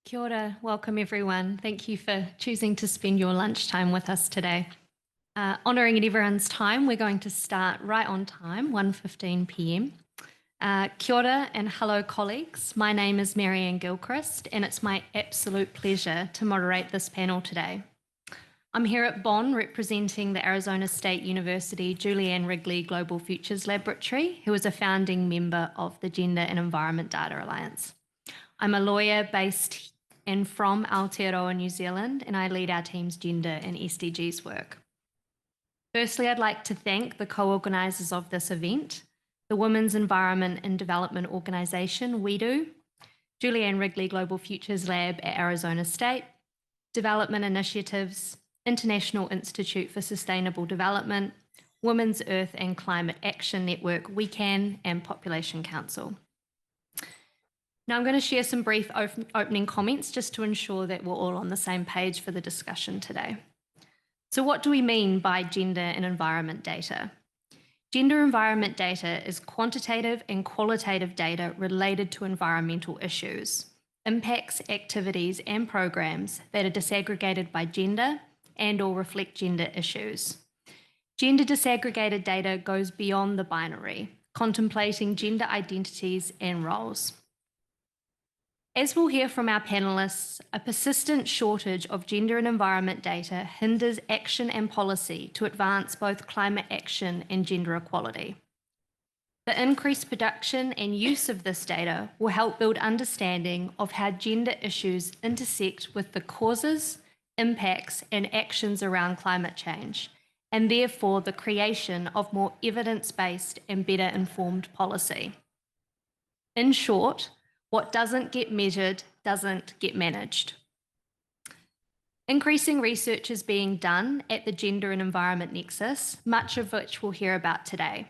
Kia ora, welcome everyone. Thank you for choosing to spend your lunchtime with us today. Honouring everyone's time, we're going to start right on time, 1:15 p.m. Kia ora and hello colleagues. My name is Marianne Gilchrist and it's my absolute pleasure to moderate this panel today. I'm here at Bonn representing the Arizona State University Julianne Wrigley Global Futures Laboratory, who is a founding member of the Gender and Environment Data Alliance. I'm a lawyer based and from Aotearoa, New Zealand, and I lead our team's gender and SDGs work. Firstly, I'd like to thank the co-organisers of this event, the Women's Environment and Development Organisation, WEDO, Julianne Wrigley Global Futures Lab at Arizona State, Development Initiatives, International Institute for Sustainable Development, Women's Earth and Climate Action Network, WECAN, and Population Council. Now I'm going to share some brief opening comments just to ensure that we're all on the same page for the discussion today. So what do we mean by gender and environment data? Gender environment data is quantitative and qualitative data related to environmental issues, impacts, activities and programs that are disaggregated by gender and or reflect gender issues. Gender disaggregated data goes beyond the binary, contemplating gender identities and roles. As we'll hear from our panellists, a persistent shortage of gender and environment data hinders action and policy to advance both climate action and gender equality. The increased production and use of this data will help build understanding of how gender issues intersect with the causes, impacts, and actions around climate change, and therefore the creation of more evidence-based and better informed policy. In short, what doesn't get measured doesn't get managed. Increasing research is being done at the gender and environment nexus, much of which we'll hear about today.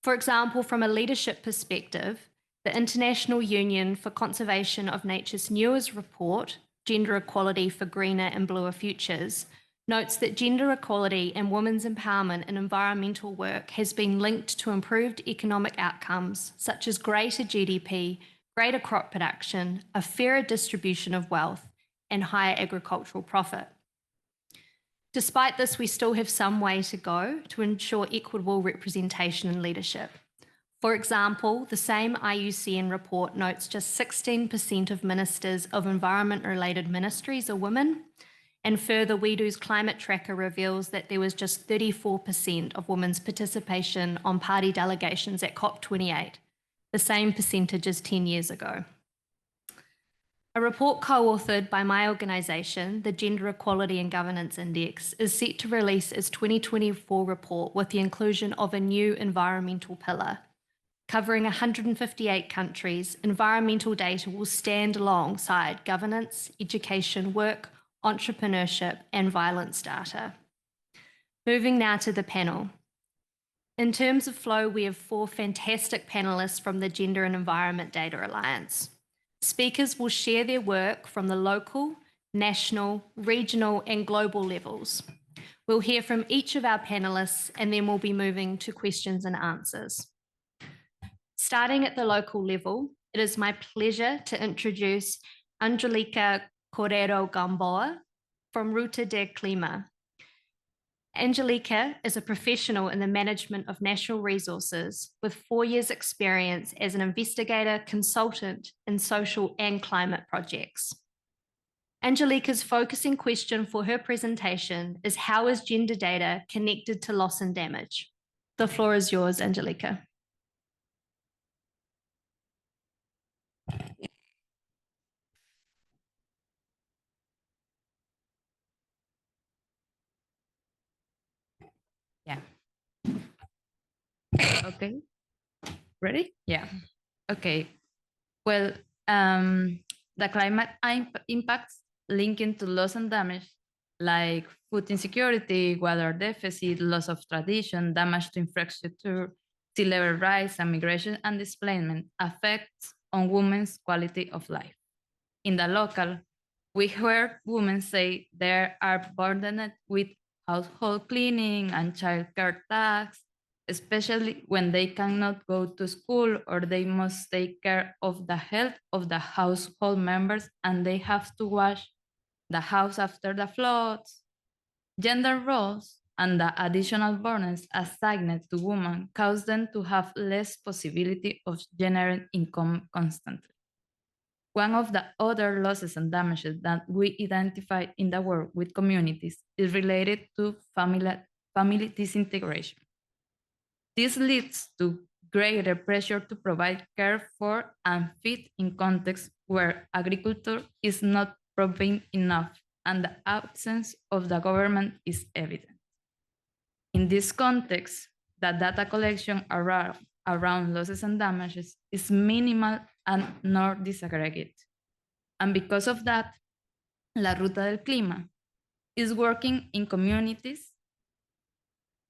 For example, from a leadership perspective, the International Union for Conservation of Nature's newest report, Gender Equality for Greener and Bluer Futures, notes that gender equality and women's empowerment in environmental work has been linked to improved economic outcomes, such as greater GDP, greater crop production, a fairer distribution of wealth, and higher agricultural profit. Despite this, we still have some way to go to ensure equitable representation in leadership. For example, the same IUCN report notes just 16% of ministers of environment-related ministries are women, and further, WEDO's climate tracker reveals that there was just 34% of women's participation on party delegations at COP28, the same percentage as 10 years ago. A report co-authored by my organisation, the Gender Equality and Governance Index, is set to release its 2024 report with the inclusion of a new environmental pillar. Covering 158 countries, environmental data will stand alongside governance, education, work, entrepreneurship, and violence data. Moving now to the panel. In terms of flow, we have 4 fantastic panellists from the Gender and Environment Data Alliance. Speakers will share their work from the local, national, regional, and global levels. We'll hear from each of our panellists and then we'll be moving to questions and answers. Starting at the local level, it is my pleasure to introduce Angélica Cordero Gamboa from Ruta del Clima. Angélica is a professional in the management of natural resources with 4 years' experience as an investigator, consultant in social and climate projects. Angélica's focusing question for her presentation is how is gender data connected to loss and damage? The floor is yours, Angélica. Yeah. Okay. Ready? Yeah. Okay. Well, the climate impacts linking to loss and damage, like food insecurity, water deficit, loss of tradition, damage to infrastructure, sea level rise, and migration and displacement affects on women's quality of life. In the local, we heard women say they are burdened with household cleaning and childcare tasks, especially when they cannot go to school or they must take care of the health of the household members and they have to wash the house after the floods. Gender roles and the additional burdens assigned to women cause them to have less possibility of generating income constantly. One of the other losses and damages that we identify in the work with communities is related to family disintegration. This leads to greater pressure to provide care for and feed in contexts where agriculture is not providing enough and the absence of the government is evident. In this context, the data collection around losses and damages is minimal and nor disaggregate. And because of that, La Ruta del Clima is working in communities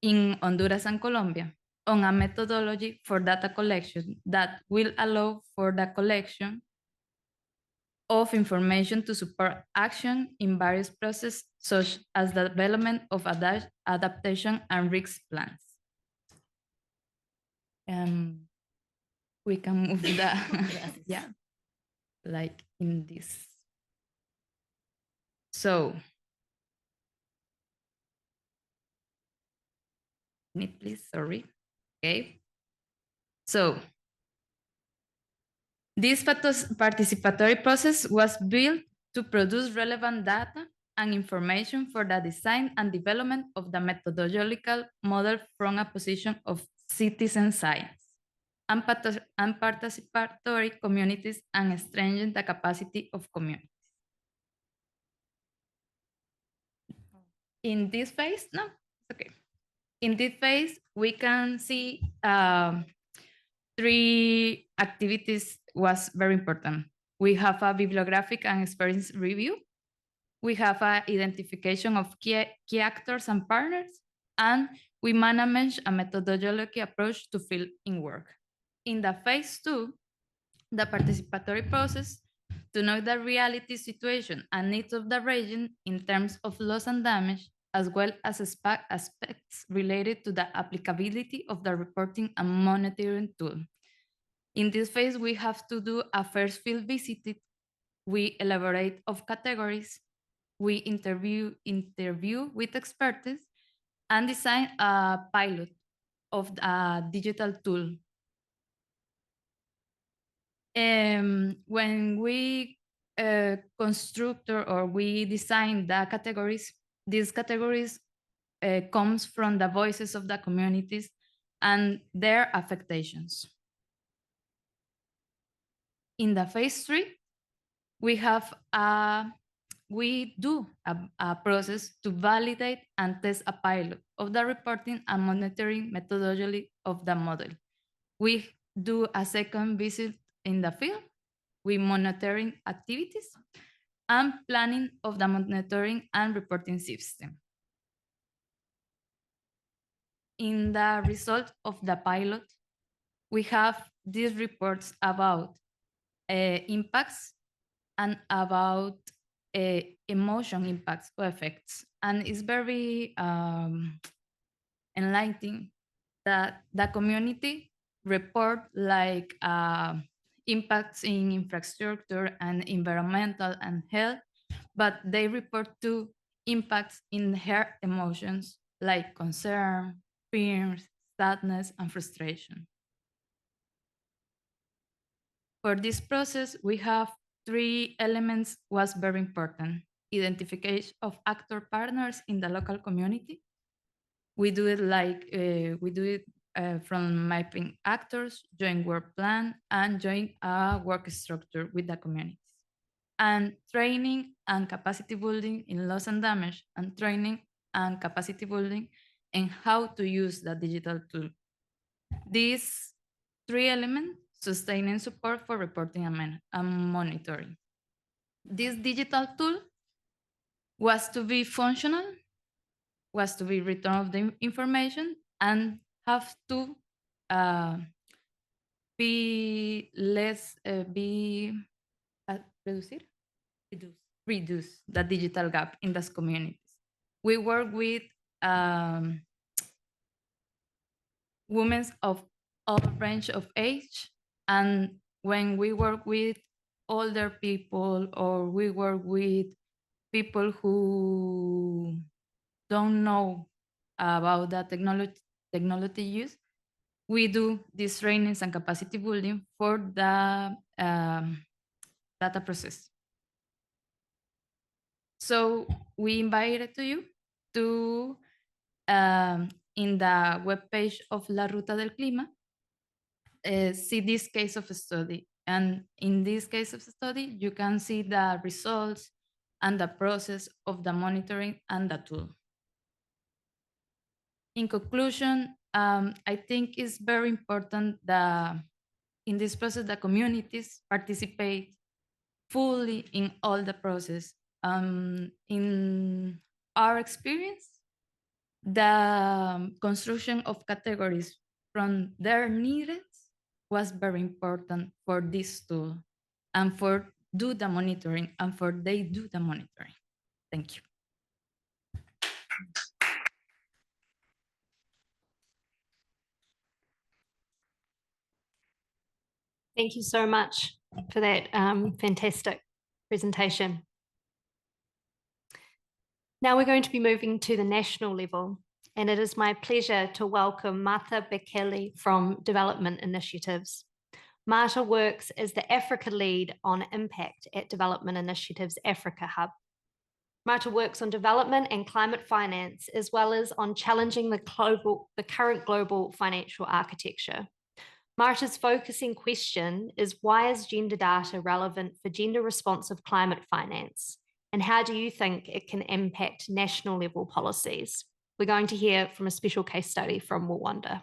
in Honduras and Colombia on a methodology for data collection that will allow for the collection of information to support action in various processes, such as the development of adaptation and risk plans. We can move the, yeah, like in this. So, please, sorry. Okay. So, this participatory process was built to produce relevant data and information for the design and development of the methodological model from a position of citizen science and participatory communities and strengthen the capacity of communities. In this phase, no, okay. In this phase, we can see 3 activities was very important. We have a bibliographic and experience review. We have an identification of key actors and partners, and we manage a methodological approach to field in work. In the phase 2, the participatory process to know the reality situation and needs of the region in terms of loss and damage, as well as aspects related to the applicability of the reporting and monitoring tool. In this phase, we have to do a first field visit. We elaborate of categories. We interview with experts and design a pilot of a digital tool. When we construct or we design the categories, these categories comes from the voices of the communities and their affectations. In the phase 3, we do a process to validate and test a pilot of the reporting and monitoring methodology of the model. We do a second visit in the field, we monitoring activities and planning of the monitoring and reporting system. In the result of the pilot, we have these reports about impacts and about emotion impacts or effects. And it's very enlightening that the community report like impacts in infrastructure and environmental and health, but they report to impacts in her emotions like concern, fear, sadness, and frustration. For this process, we have 3 elements was very important. Identification of actor partners in the local community. We do it like, from mapping actors, joint work plan, and joint work structure with the communities. And training and capacity building in loss and damage, and training and capacity building in how to use the digital tool. These 3 elements sustaining support for reporting and monitoring. This digital tool was to be functional, was to be return of the information, and have to be less, reduce the digital gap in those communities. We work with women of all range of age. And when we work with older people or we work with people who don't know about that technology use, we do these trainings and capacity building for the data process. So we invited to you to, in the webpage of La Ruta del Clima, see this case of study. And in this case of study, you can see the results and the process of the monitoring and the tool. In conclusion, I think it's very important that in this process, the communities participate fully in all the process. In our experience, the construction of categories from their needs was very important for this tool and for do the monitoring and for they do the monitoring. Thank you. Thank you so much for that fantastic presentation. Now we're going to be moving to the national level, and it is my pleasure to welcome Marta Bekele from Development Initiatives. Marta works as the Africa lead on impact at Development Initiatives Africa Hub. Marta works on development and climate finance, as well as on challenging the current global financial architecture. Marta's focusing question is, why is gender data relevant for gender responsive climate finance? And how do you think it can impact national level policies? We're going to hear from a special case study from Rwanda.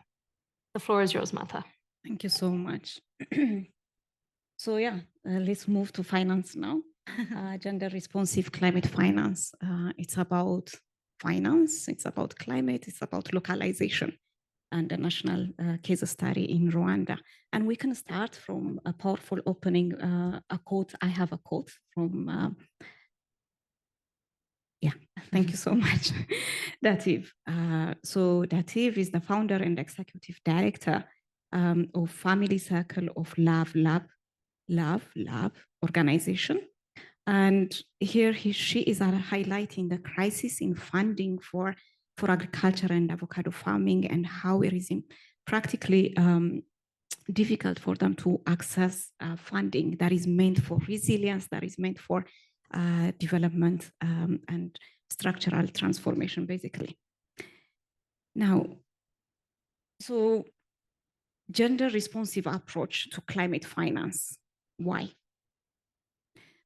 The floor is yours, Marta. Thank you so much. So yeah, let's move to finance now. Gender responsive climate finance. It's about finance, it's about climate, it's about localization and a national case study in Rwanda. And we can start from a powerful opening, a quote. I have a quote from, yeah, thank you so much, Dativ. So Dativ is the founder and executive director of Family Circle of Love Lab organization. And here she is highlighting the crisis in funding for agriculture and avocado farming and how it is practically difficult for them to access funding that is meant for resilience, that is meant for development and structural transformation, basically. Now, so gender responsive approach to climate finance. Why?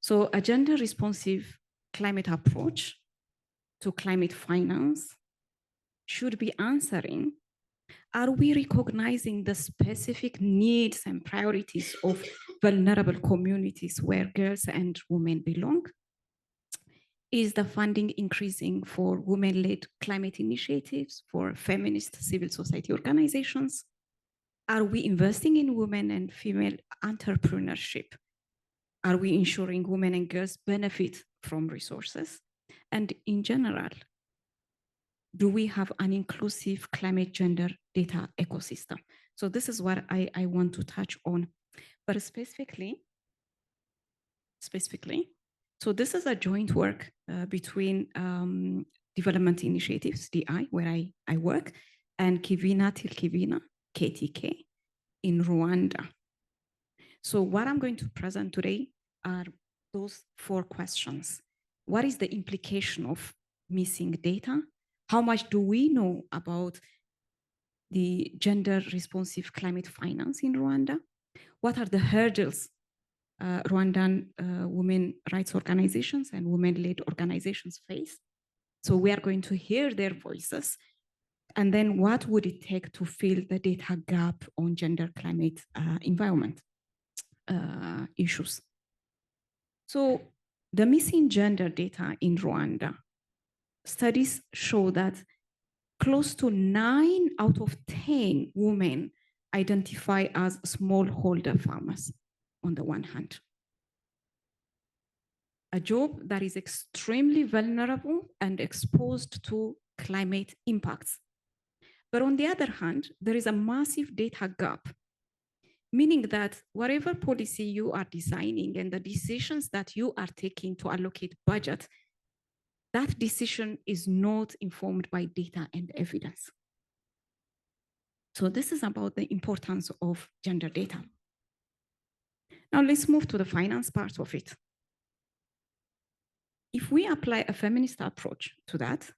So a gender responsive climate approach to climate finance should be answering, are we recognizing the specific needs and priorities of vulnerable communities where girls and women belong? Is the funding increasing for women-led climate initiatives, for feminist civil society organizations? Are we investing in women and female entrepreneurship? Are we ensuring women and girls benefit from resources? And in general, do we have an inclusive climate gender data ecosystem? So this is what I want to touch on. But specifically, so this is a joint work between development initiatives, DI, where I work, and Kivina till Kivina, KTK, in Rwanda. So what I'm going to present today are those 4 questions. What is the implication of missing data? How much do we know about the gender responsive climate finance in Rwanda? What are the hurdles Rwandan women rights organizations and women-led organizations face? So we are going to hear their voices. And then what would it take to fill the data gap on gender climate environment issues? So the missing gender data in Rwanda, studies show that close to 9 out of 10 women identify as smallholder farmers on the one hand. A job that is extremely vulnerable and exposed to climate impacts. But on the other hand, there is a massive data gap, meaning that whatever policy you are designing and the decisions that you are taking to allocate budget, that decision is not informed by data and evidence. So this is about the importance of gender data. Now let's move to the finance part of it. If we apply a feminist approach to that,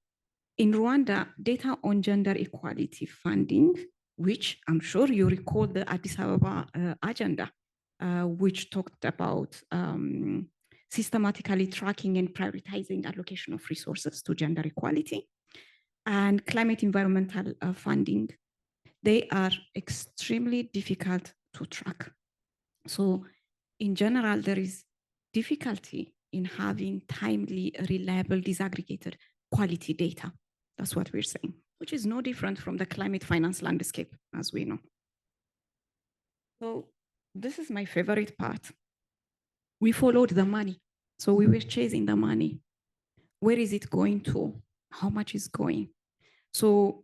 in Rwanda, data on gender equality funding, which I'm sure you recall the Addis Ababa agenda, which talked about systematically tracking and prioritizing allocation of resources to gender equality, and climate environmental funding, they are extremely difficult to track. So in general, there is difficulty in having timely, reliable, disaggregated quality data. That's what we're saying, which is no different from the climate finance landscape, as we know. So this is my favorite part. We followed the money. So we were chasing the money. Where is it going to? How much is going? So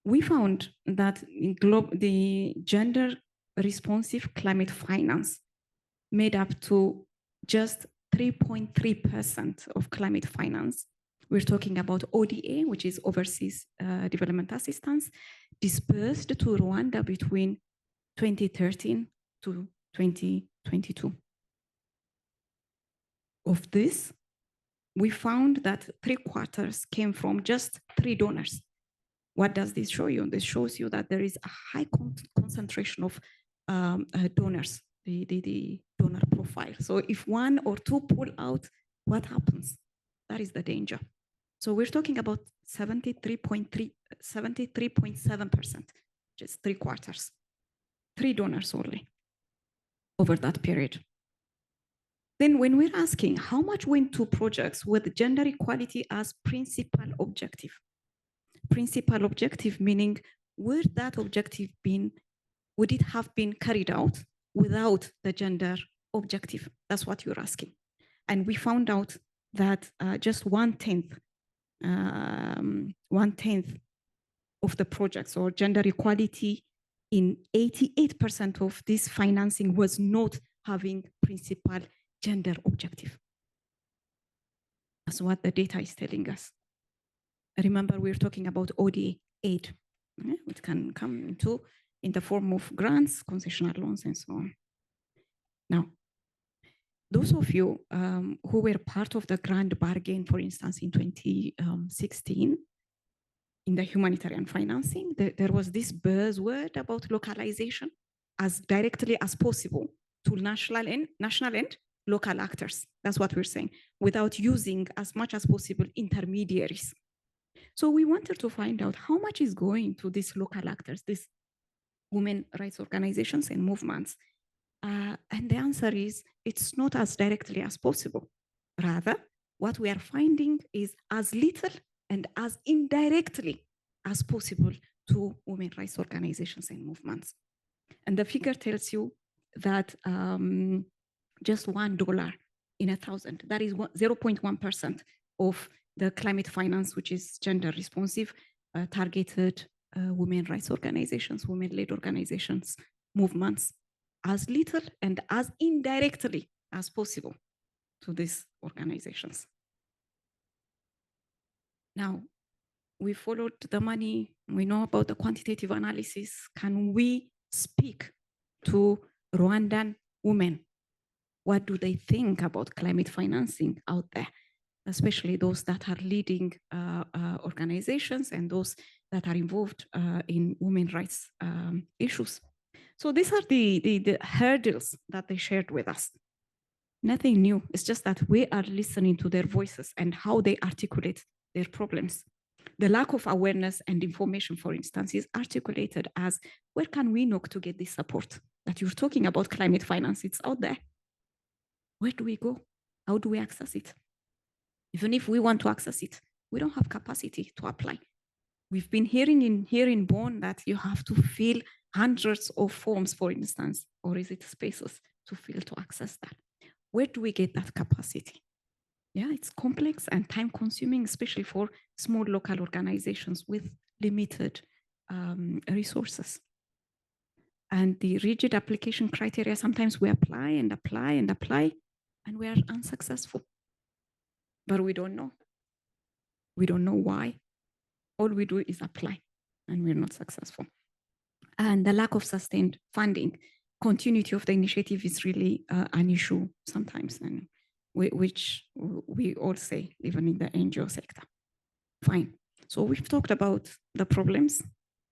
we found that the gender responsive climate finance made up to just 3.3% of climate finance. We're talking about ODA, which is Overseas Development Assistance, dispersed to Rwanda between 2013 to 2022. Of this, we found that 3/4 came from just 3 donors. What does this show you? This shows you that there is a high concentration of donors, the donor profile. So if 1 or 2 pull out, what happens? That is the danger. So we're talking about 73.7%, just 3/4, 3 donors only over that period. Then when we're asking how much went to projects with gender equality as principal objective, meaning would that objective would it have been carried out without the gender objective? That's what you're asking. And we found out that just 1/10 of the projects or gender equality in 88% of this financing was not having principal gender objective. That's what the data is telling us. Remember, we're talking about ODA aid, which can come in the form of grants, concessional loans, and so on. Now, those of you who were part of the grand bargain, for instance, in 2016, in the humanitarian financing, there was this buzzword about localization as directly as possible to national and local actors. That's what we're saying, without using as much as possible intermediaries. So we wanted to find out how much is going to these local actors, these women rights organizations and movements. And the answer is, it's not as directly as possible. Rather, what we are finding is as little and as indirectly as possible to women rights organizations and movements. And the figure tells you that just $1 in 1,000, that is 0.1% of the climate finance, which is gender responsive, targeted women rights organizations, women-led organizations, movements, as little and as indirectly as possible to these organizations. Now, we followed the money, we know about the quantitative analysis. Can we speak to Rwandan women? What do they think about climate financing out there, especially those that are leading organizations and those that are involved in women's rights issues? So these are the hurdles that they shared with us. Nothing new. It's just that we are listening to their voices and how they articulate their problems. The lack of awareness and information, for instance, is articulated as, where can we knock to get this support? That you're talking about climate finance, it's out there. Where do we go? How do we access it? Even if we want to access it, we don't have capacity to apply. We've been hearing here in Bonn that you have to fill hundreds of forms, for instance, or is it spaces to fill to access that? Where do we get that capacity? Yeah, it's complex and time consuming, especially for small local organizations with limited resources. And the rigid application criteria, sometimes we apply and apply and apply, and we are unsuccessful. But we don't know. We don't know why. All we do is apply, and we're not successful. And the lack of sustained funding, continuity of the initiative is really an issue sometimes, and which we all say, even in the NGO sector. Fine. So we've talked about the problems.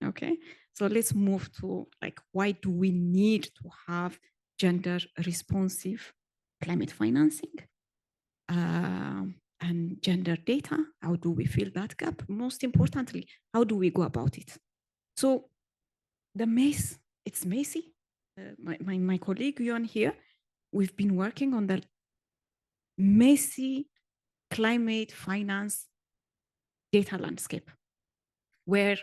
Okay. So let's move to like, why do we need to have gender responsive climate financing and gender data? How do we fill that gap? Most importantly, how do we go about it? So the mess, it's messy. My colleague Yuan here, we've been working on the messy climate finance data landscape, where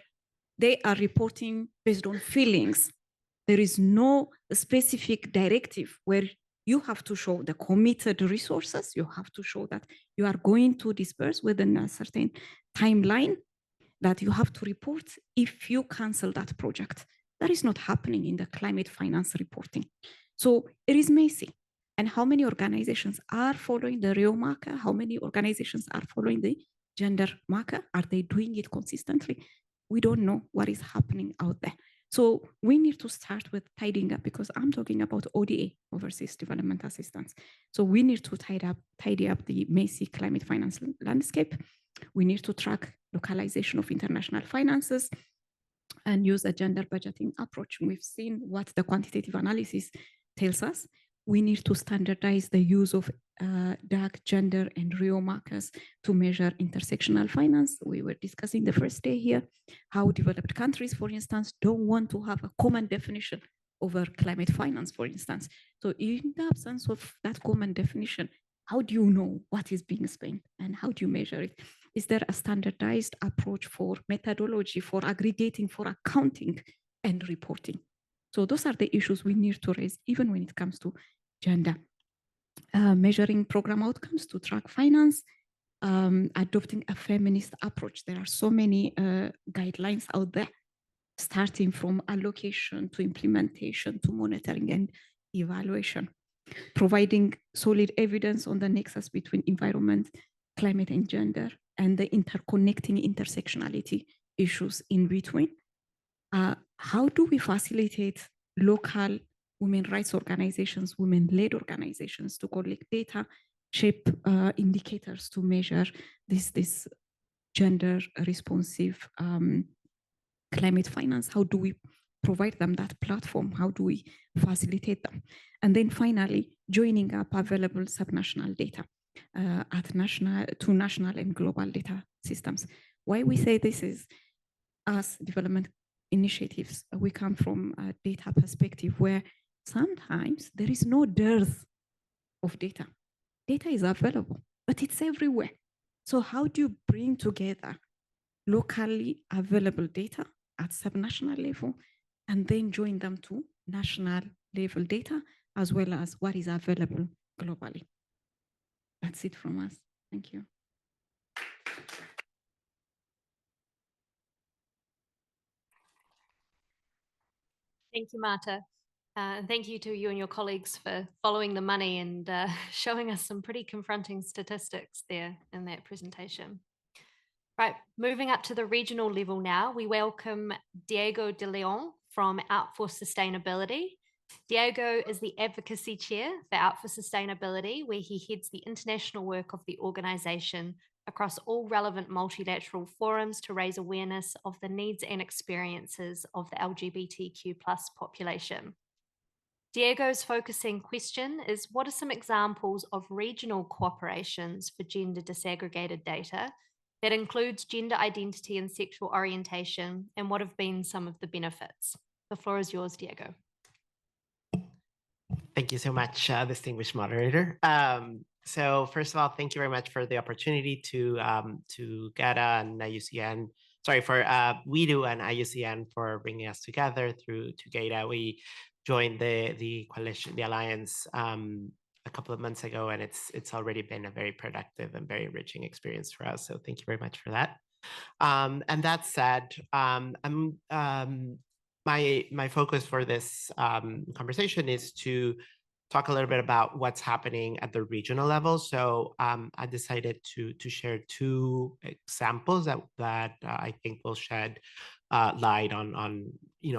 they are reporting based on feelings. There is no specific directive where you have to show the committed resources. You have to show that you are going to disperse within a certain timeline, that you have to report if you cancel that project. That is not happening in the climate finance reporting. So it is messy. And how many organizations are following the real marker? How many organizations are following the gender marker? Are they doing it consistently? We don't know what is happening out there. So we need to start with tidying up, because I'm talking about ODA, overseas development assistance. So we need to tidy up the messy climate finance landscape. We need to track localization of international finances and use a gender budgeting approach. We've seen what the quantitative analysis tells us. We need to standardize the use of DAG, gender, and real markers to measure intersectional finance. We were discussing the first day here how developed countries, for instance, don't want to have a common definition over climate finance, for instance. So in the absence of that common definition, how do you know what is being spent and how do you measure it? Is there a standardized approach for methodology, for aggregating, for accounting and reporting? So those are the issues we need to raise, even when it comes to gender. Measuring program outcomes to track finance, adopting a feminist approach. There are so many guidelines out there, starting from allocation to implementation to monitoring and evaluation, providing solid evidence on the nexus between environment, climate, and gender, and the interconnecting intersectionality issues in between. How do we facilitate local women rights organizations, women-led organizations to collect data, shape indicators to measure this gender responsive climate finance? How do we provide them that platform? How do we facilitate them? And then finally, joining up available subnational data at national and global data systems. Why we say this is, as development initiatives, we come from a data perspective where sometimes there is no dearth of data. Data is available, but it's everywhere. So how do you bring together locally available data at subnational level and then join them to national level data, as well as what is available globally? That's it from us. Thank you. Thank you, Marta. Thank you to you and your colleagues for following the money and showing us some pretty confronting statistics there in that presentation. Right, moving up to the regional level now, we welcome Diego de León from Out for Sustainability. Diego is the Advocacy Chair for Out for Sustainability, where he heads the international work of the organization across all relevant multilateral forums to raise awareness of the needs and experiences of the LGBTQ+ population. Diego's focusing question is, what are some examples of regional cooperations for gender disaggregated data that includes gender identity and sexual orientation, and what have been some of the benefits? The floor is yours, Diego. Thank you so much, distinguished moderator. So first of all, thank you very much for the opportunity to GEDA and IUCN, sorry, for WEDO and IUCN for bringing us together through to GEDA. We joined the coalition, the alliance, a couple of months ago, and it's already been a very productive and very enriching experience for us. So thank you very much for that. And that said, my focus for this conversation is to talk a little bit about what's happening at the regional level. So I decided to share two examples that I think will shed light on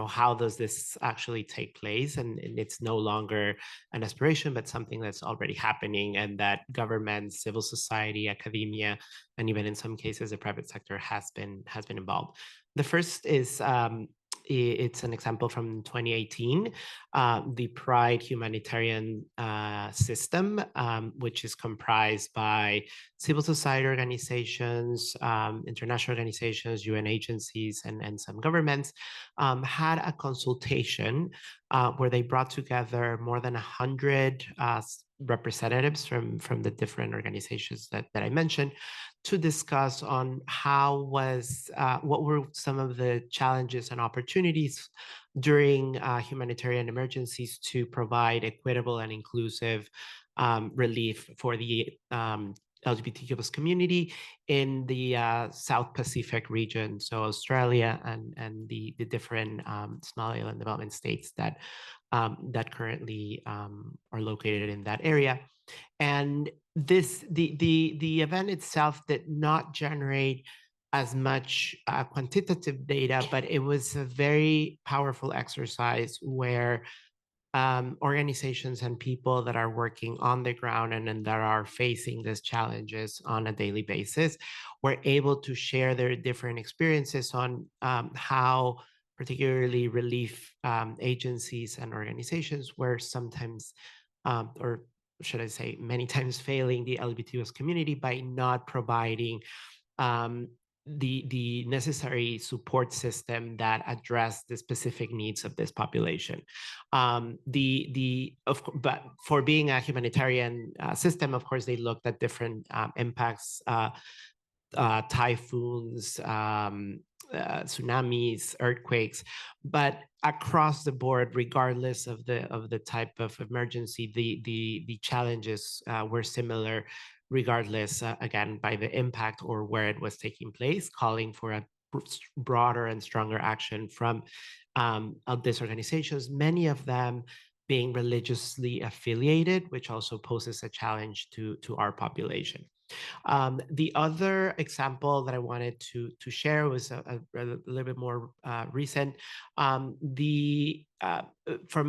how does this actually take place, and it's no longer an aspiration, but something that's already happening, and that government, civil society, academia, and even in some cases the private sector has been involved. The first is it's an example from 2018, the Pride humanitarian system, which is comprised by civil society organizations, international organizations, UN agencies, and some governments, had a consultation where they brought together more than 100 representatives from the different organizations that I mentioned, to discuss on what were some of the challenges and opportunities during humanitarian emergencies to provide equitable and inclusive relief for the LGBTQ+ community in the South Pacific region, so Australia and the different small island development states that currently are located in that area. And the event itself did not generate as much quantitative data, but it was a very powerful exercise where organizations and people that are working on the ground and that are facing these challenges on a daily basis were able to share their different experiences on how particularly relief agencies and organizations were sometimes, or should I say, many times failing the LGBTQ community by not providing the necessary support system that address the specific needs of this population. But for being a humanitarian system, of course, they looked at different impacts, typhoons, tsunamis, earthquakes, but across the board, regardless of the type of emergency, the challenges were similar, regardless, again, by the impact or where it was taking place, calling for a broader and stronger action from these organizations, many of them being religiously affiliated, which also poses a challenge to our population. The other example that I wanted to share was a little bit more recent. From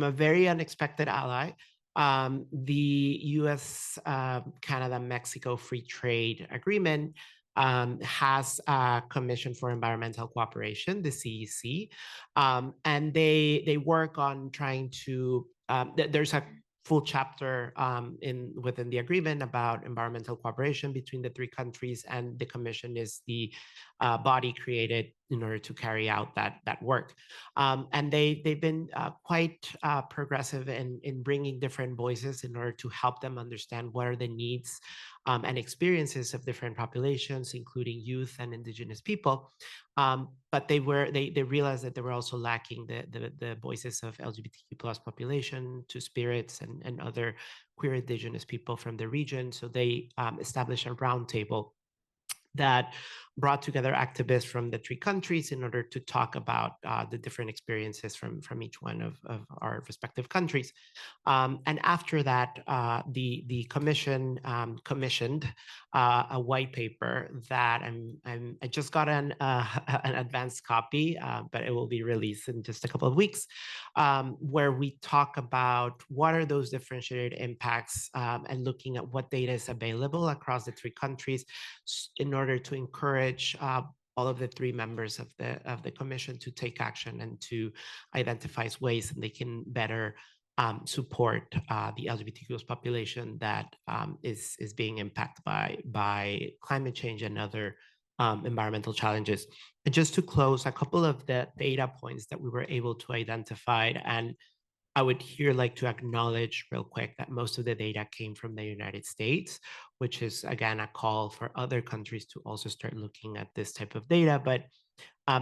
a very unexpected ally, the U.S. Canada-Mexico Free Trade Agreement has a Commission for Environmental Cooperation, the CEC, and they work on trying to. There's a full chapter within the agreement about environmental cooperation between the three countries, and the Commission is the body created in order to carry out that work. And they've been quite progressive in bringing different voices in order to help them understand what are the needs and experiences of different populations, including youth and indigenous people. But they realized that they were also lacking the voices of LGBTQ+ population, Two-Spirits, and other queer indigenous people from the region. So they established a roundtable that brought together activists from the three countries in order to talk about the different experiences from each one of our respective countries. And after that, the commission commissioned a white paper that I just got an advanced copy, but it will be released in just a couple of weeks, where we talk about what are those differentiated impacts and looking at what data is available across the three countries in order to encourage all of the three members of the commission to take action and to identify ways that they can better support the LGBTQ population that is being impacted by climate change and other environmental challenges. And just to close, a couple of the data points that we were able to identify, and I would here like to acknowledge real quick that most of the data came from the United States, which is, again, a call for other countries to also start looking at this type of data. But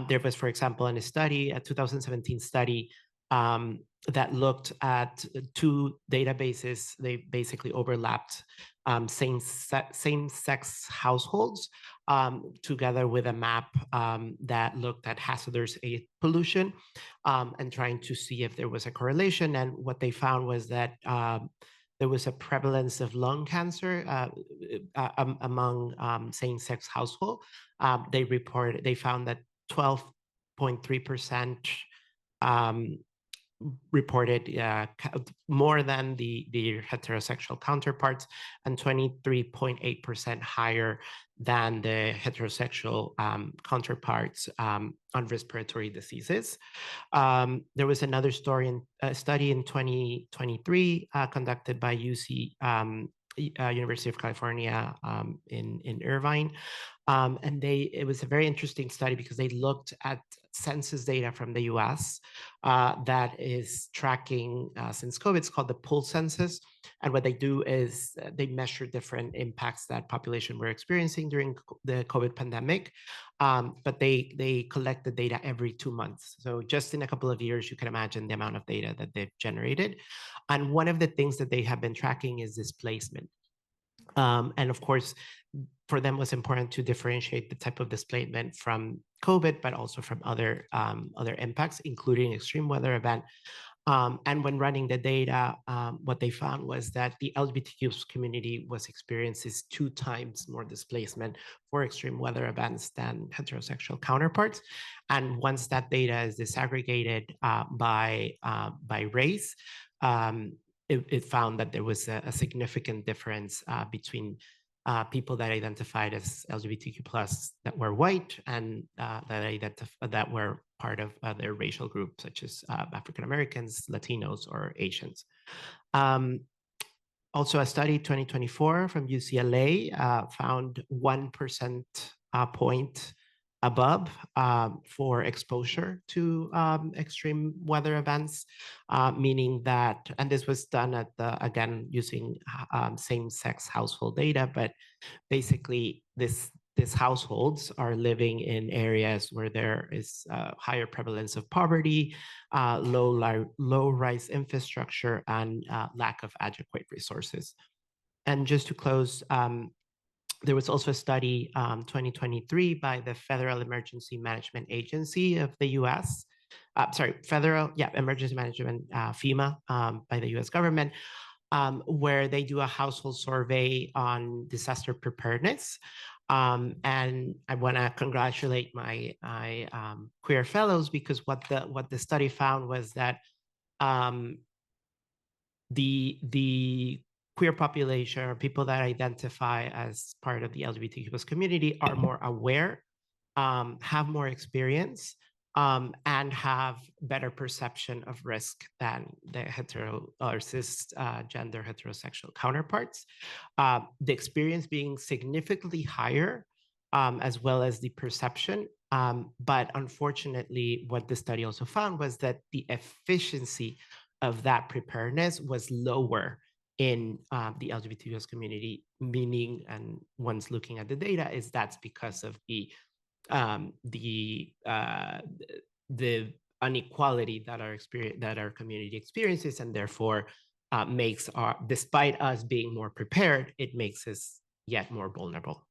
there was, for example, in a 2017 study that looked at two databases. They basically overlapped same-sex households, together with a map that looked at hazardous air pollution, and trying to see if there was a correlation. And what they found was that there was a prevalence of lung cancer among same-sex households. They found that 12.3% reported more than the heterosexual counterparts, and 23.8% higher than the heterosexual counterparts on respiratory diseases. There was another study in 2023 conducted by University of California in Irvine. And it was a very interesting study because they looked at census data from the US that is tracking since COVID. It's called the Pulse Census. And what they do is they measure different impacts that population were experiencing during the COVID pandemic. But they collect the data every 2 months. So just in a couple of years, you can imagine the amount of data that they've generated. And one of the things that they have been tracking is displacement. And of course, for them, it was important to differentiate the type of displacement from COVID, but also from other impacts, including extreme weather event. And when running the data, what they found was that the LGBTQ community was experiencing 2 times more displacement for extreme weather events than heterosexual counterparts. And once that data is disaggregated by race, it found that there was a significant difference between people that identified as LGBTQ+ that were white and that were part of their racial group, such as African Americans, Latinos, or Asians. Also, a study 2024 from UCLA found 1% point above for exposure to extreme weather events, meaning that, and this was done again using same-sex household data, but basically these households are living in areas where there is higher prevalence of poverty, low-rise infrastructure, and lack of adequate resources. And just to close, there was also a study 2023 by the Federal Emergency Management Agency of the US, Emergency Management, FEMA, by the US government, where they do a household survey on disaster preparedness. And I want to congratulate my queer fellows, because what the study found was that the queer population, or people that identify as part of the LGBTQ+ community, are more aware, have more experience, and have better perception of risk than the hetero or cisgender heterosexual counterparts. The experience being significantly higher, as well as the perception. But unfortunately, what the study also found was that the efficiency of that preparedness was lower in the LGBTQ+ community, meaning, and one's looking at the data, is that's because of the inequality that our community experiences, and therefore despite us being more prepared, it makes us yet more vulnerable.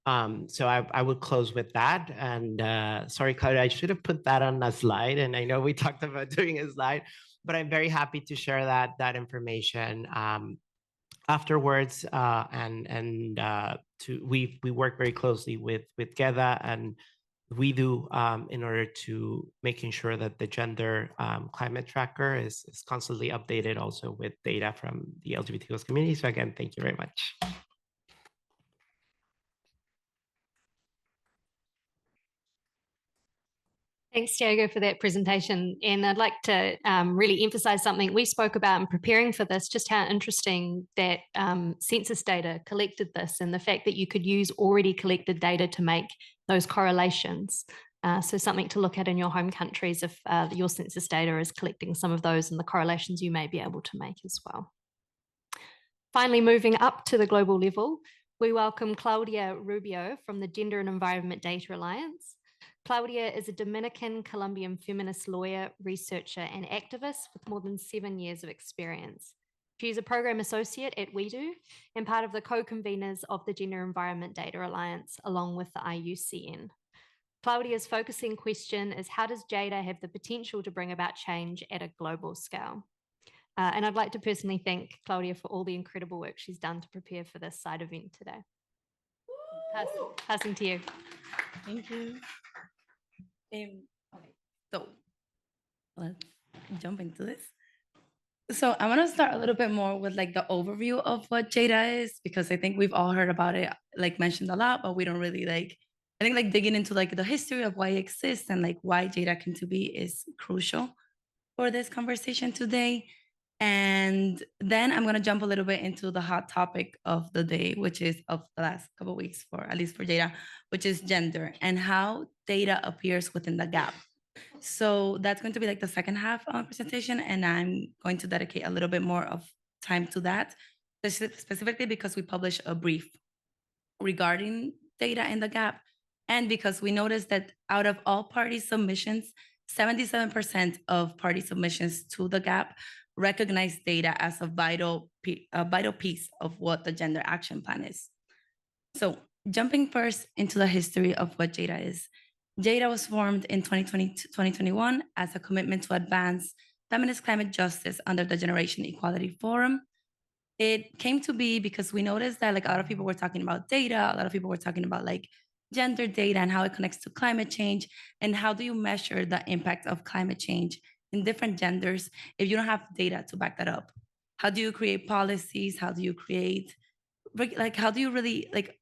So I would close with that. And sorry, Claudia, I should have put that on a slide, and I know we talked about doing a slide, but I'm very happy to share that information afterwards. We work very closely with GEDA, and we do in order to making sure that the gender climate tracker is constantly updated, also with data from the LGBTQ+ community. So again, thank you very much. Thanks, Diego, for that presentation. And I'd like to really emphasize something we spoke about in preparing for this, just how interesting that census data collected this, and the fact that you could use already collected data to make those correlations. So something to look at in your home countries if your census data is collecting some of those, and the correlations you may be able to make as well. Finally, moving up to the global level, we welcome Claudia Rubio from the Gender and Environment Data Alliance. Claudia is a Dominican Colombian feminist lawyer, researcher, and activist with more than 7 years of experience. She's a program associate at WeDo and part of the co-conveners of the Gender Environment Data Alliance, along with the IUCN. Claudia's focusing question is, how does GEDA have the potential to bring about change at a global scale? And I'd like to personally thank Claudia for all the incredible work she's done to prepare for this side event today. Passing to you. Thank you. Okay, so let's jump into this. So I want to start a little bit more with like the overview of what GEDA is, because I think we've all heard about it, like mentioned a lot, but we don't really like, I think like digging into like the history of why it exists and like why GEDA came to be is crucial for this conversation today. And then I'm going to jump a little bit into the hot topic of the day, which is of the last couple of weeks, for at least for GEDA, which is gender and how data appears within the gap. So that's going to be like the second half of our presentation, and I'm going to dedicate a little bit more of time to that, specifically because we published a brief regarding data in the gap, and because we noticed that out of all party submissions, 77% of party submissions to the gap recognize data as a vital piece of what the gender action plan is. So jumping first into the history of what GEDA is. GEDA was formed in 2021 as a commitment to advance feminist climate justice under the Generation Equality Forum. It came to be because we noticed that like a lot of people were talking about data, a lot of people were talking about like gender data and how it connects to climate change, and how do you measure the impact of climate change in different genders if you don't have data to back that up? How do you create policies? How do you create, like, how do you really like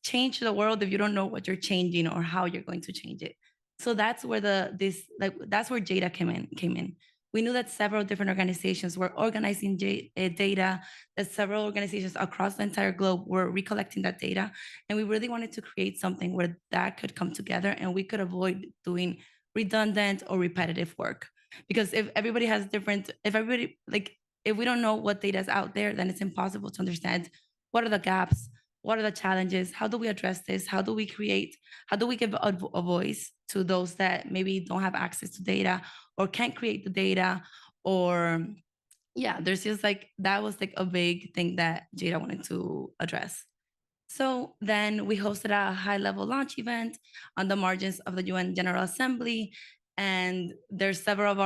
change the world if you don't know what you're changing or how you're going to change it? So that's where that's where GEDA came in. We knew that several different organizations were organizing data, that several organizations across the entire globe were recollecting that data. And we really wanted to create something where that could come together and we could avoid doing redundant or repetitive work. Because if everybody has different, if we don't know what data is out there, then it's impossible to understand what are the gaps, what are the challenges, how do we address this, how do we give a voice to those that maybe don't have access to data or can't create the data, or there's just like, that was like a big thing that GEDA wanted to address. So then we hosted a high-level launch event on the margins of the UN General Assembly, and there's several of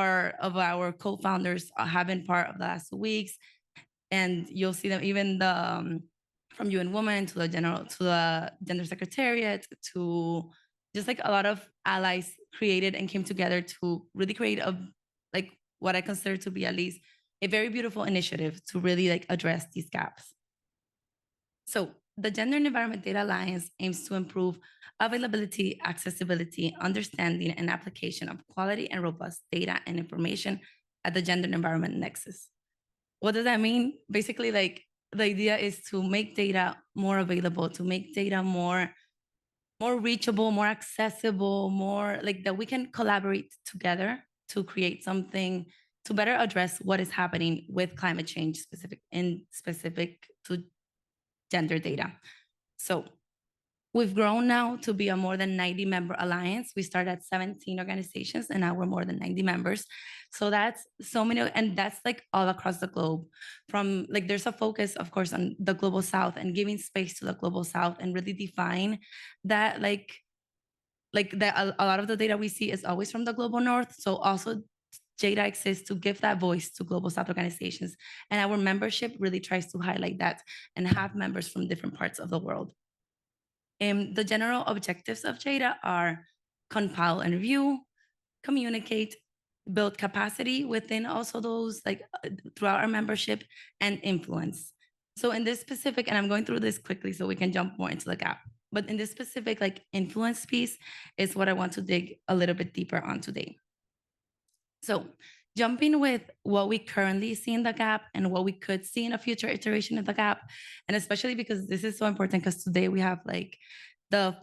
our co-founders have been part of the last 2 weeks, and you'll see them, even the from UN Women to the Gender Secretariat, to just like a lot of allies created and came together to really create what I consider to be at least a very beautiful initiative to really like address these gaps. So the Gender and Environment Data Alliance aims to improve availability, accessibility, understanding, and application of quality and robust data and information at the gender and environment nexus. What does that mean? Basically, like, the idea is to make data more available, to make data more reachable, more accessible, more like that we can collaborate together to create something to better address what is happening with climate change specific to gender data. So we've grown now to be a more than 90 member alliance. We started at 17 organizations and now we're more than 90 members. So that's so many, and that's like all across the globe. From like, there's a focus, of course, on the global South and giving space to the global South and really define that like that a lot of the data we see is always from the global North. So also GEDA exists to give that voice to global South organizations. And our membership really tries to highlight that and have members from different parts of the world. The general objectives of GEDA are compile and review, communicate, build capacity within also those throughout our membership, and influence. So in this specific, and I'm going through this quickly so we can jump more into the gap, but in this specific influence piece is what I want to dig a little bit deeper on today. So jumping with what we currently see in the gap and what we could see in a future iteration of the gap, and especially because this is so important because today we have the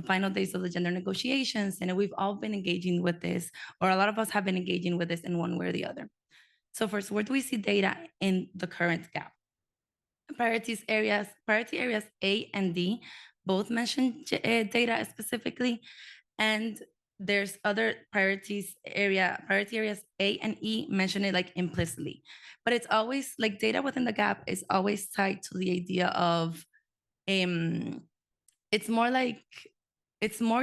final days of the gender negotiations, and we've all been engaging with this, or a lot of us have been engaging with this in one way or the other. So first, where do we see data in the current gap? Priority areas A and D both mention data specifically, and there's other priority areas A and E mention it like implicitly, but it's always like data within the gap is always tied to the idea of it's more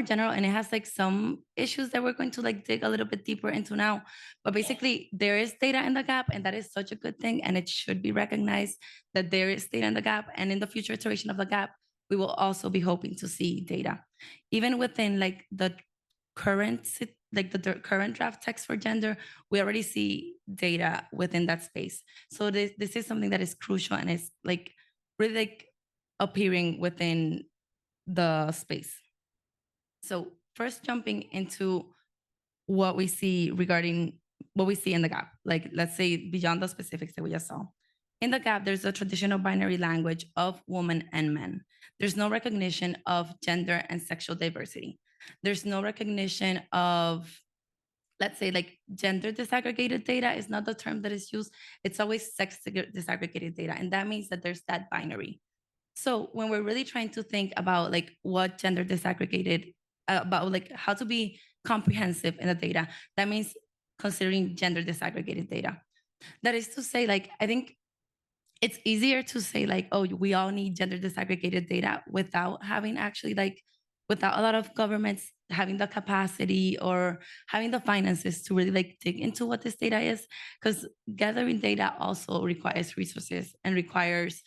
general, and it has like some issues that we're going to like dig a little bit deeper into now. But basically there is data in the gap, and that is such a good thing, and it should be recognized that there is data in the gap. And in the future iteration of the gap, we will also be hoping to see data even within like the current current draft text for gender. We already see data within that space. So this is something that is crucial, and it's like really like appearing within the space. So first, jumping into what we see regarding what we see in the gap, like let's say beyond the specifics that we just saw. In the gap, there's a traditional binary language of woman and men. There's no recognition of gender and sexual diversity. There's no recognition of, let's say, like gender disaggregated data is not the term that is used. It's always sex disaggregated data. And that means that there's that binary. So when we're really trying to think about like what gender disaggregated, about like how to be comprehensive in the data, that means considering gender disaggregated data. That is to say, like, I think it's easier to say like, oh, we all need gender disaggregated data without having actually like, without a lot of governments having the capacity or having the finances to really like dig into what this data is, because gathering data also requires resources and requires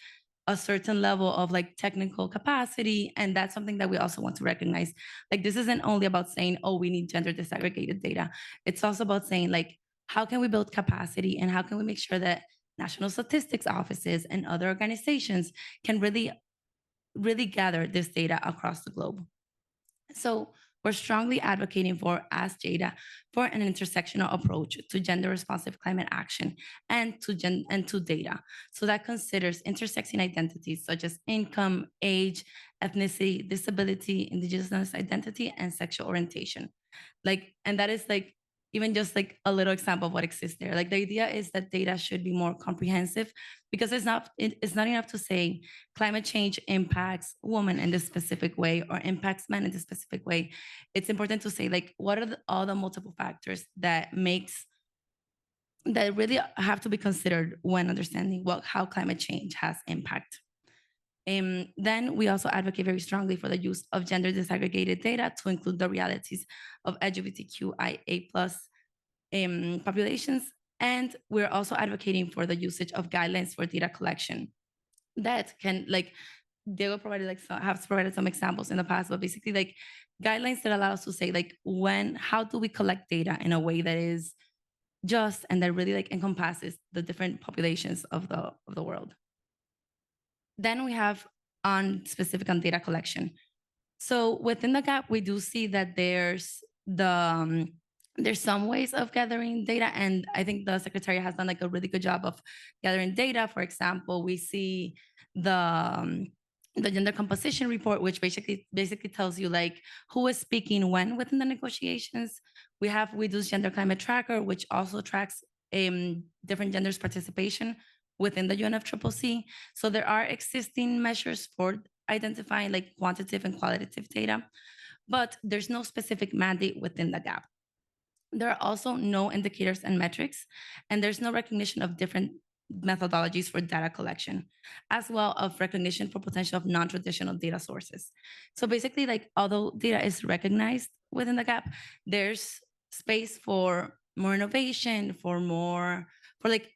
a certain level of like technical capacity. And that's something that we also want to recognize. Like, this isn't only about saying, oh, we need gender disaggregated data. It's also about saying like, how can we build capacity, and how can we make sure that national statistics offices and other organizations can really gather this data across the globe. So we're strongly advocating for, as GEDA, for an intersectional approach to gender-responsive climate action and to data. So that considers intersecting identities such as income, age, ethnicity, disability, indigenous identity, and sexual orientation. Like, and that is like even just like a little example of what exists there. Like, the idea is that data should be more comprehensive, because it's not enough to say climate change impacts women in this specific way or impacts men in this specific way. It's important to say like, what are all the multiple factors that really have to be considered when understanding how climate change has impact. Then we also advocate very strongly for the use of gender disaggregated data to include the realities of LGBTQIA+ populations. And we're also advocating for the usage of guidelines for data collection that can, like, Diego provided have provided some examples in the past, but basically like guidelines that allow us to say like, how do we collect data in a way that is just and that really like encompasses the different populations of the world. Then we have specific on data collection. So within the gap, we do see that there's some ways of gathering data, and I think the Secretariat has done like a really good job of gathering data. For example, we see the gender composition report, which basically tells you like who is speaking when within the negotiations. We have WeDo's Gender Climate Tracker, which also tracks different genders' participation within the UNFCCC. So there are existing measures for identifying like quantitative and qualitative data, but there's no specific mandate within the gap. There are also no indicators and metrics, and there's no recognition of different methodologies for data collection, as well as recognition for potential of non-traditional data sources. So basically, like, although data is recognized within the gap, there's space for more innovation, for like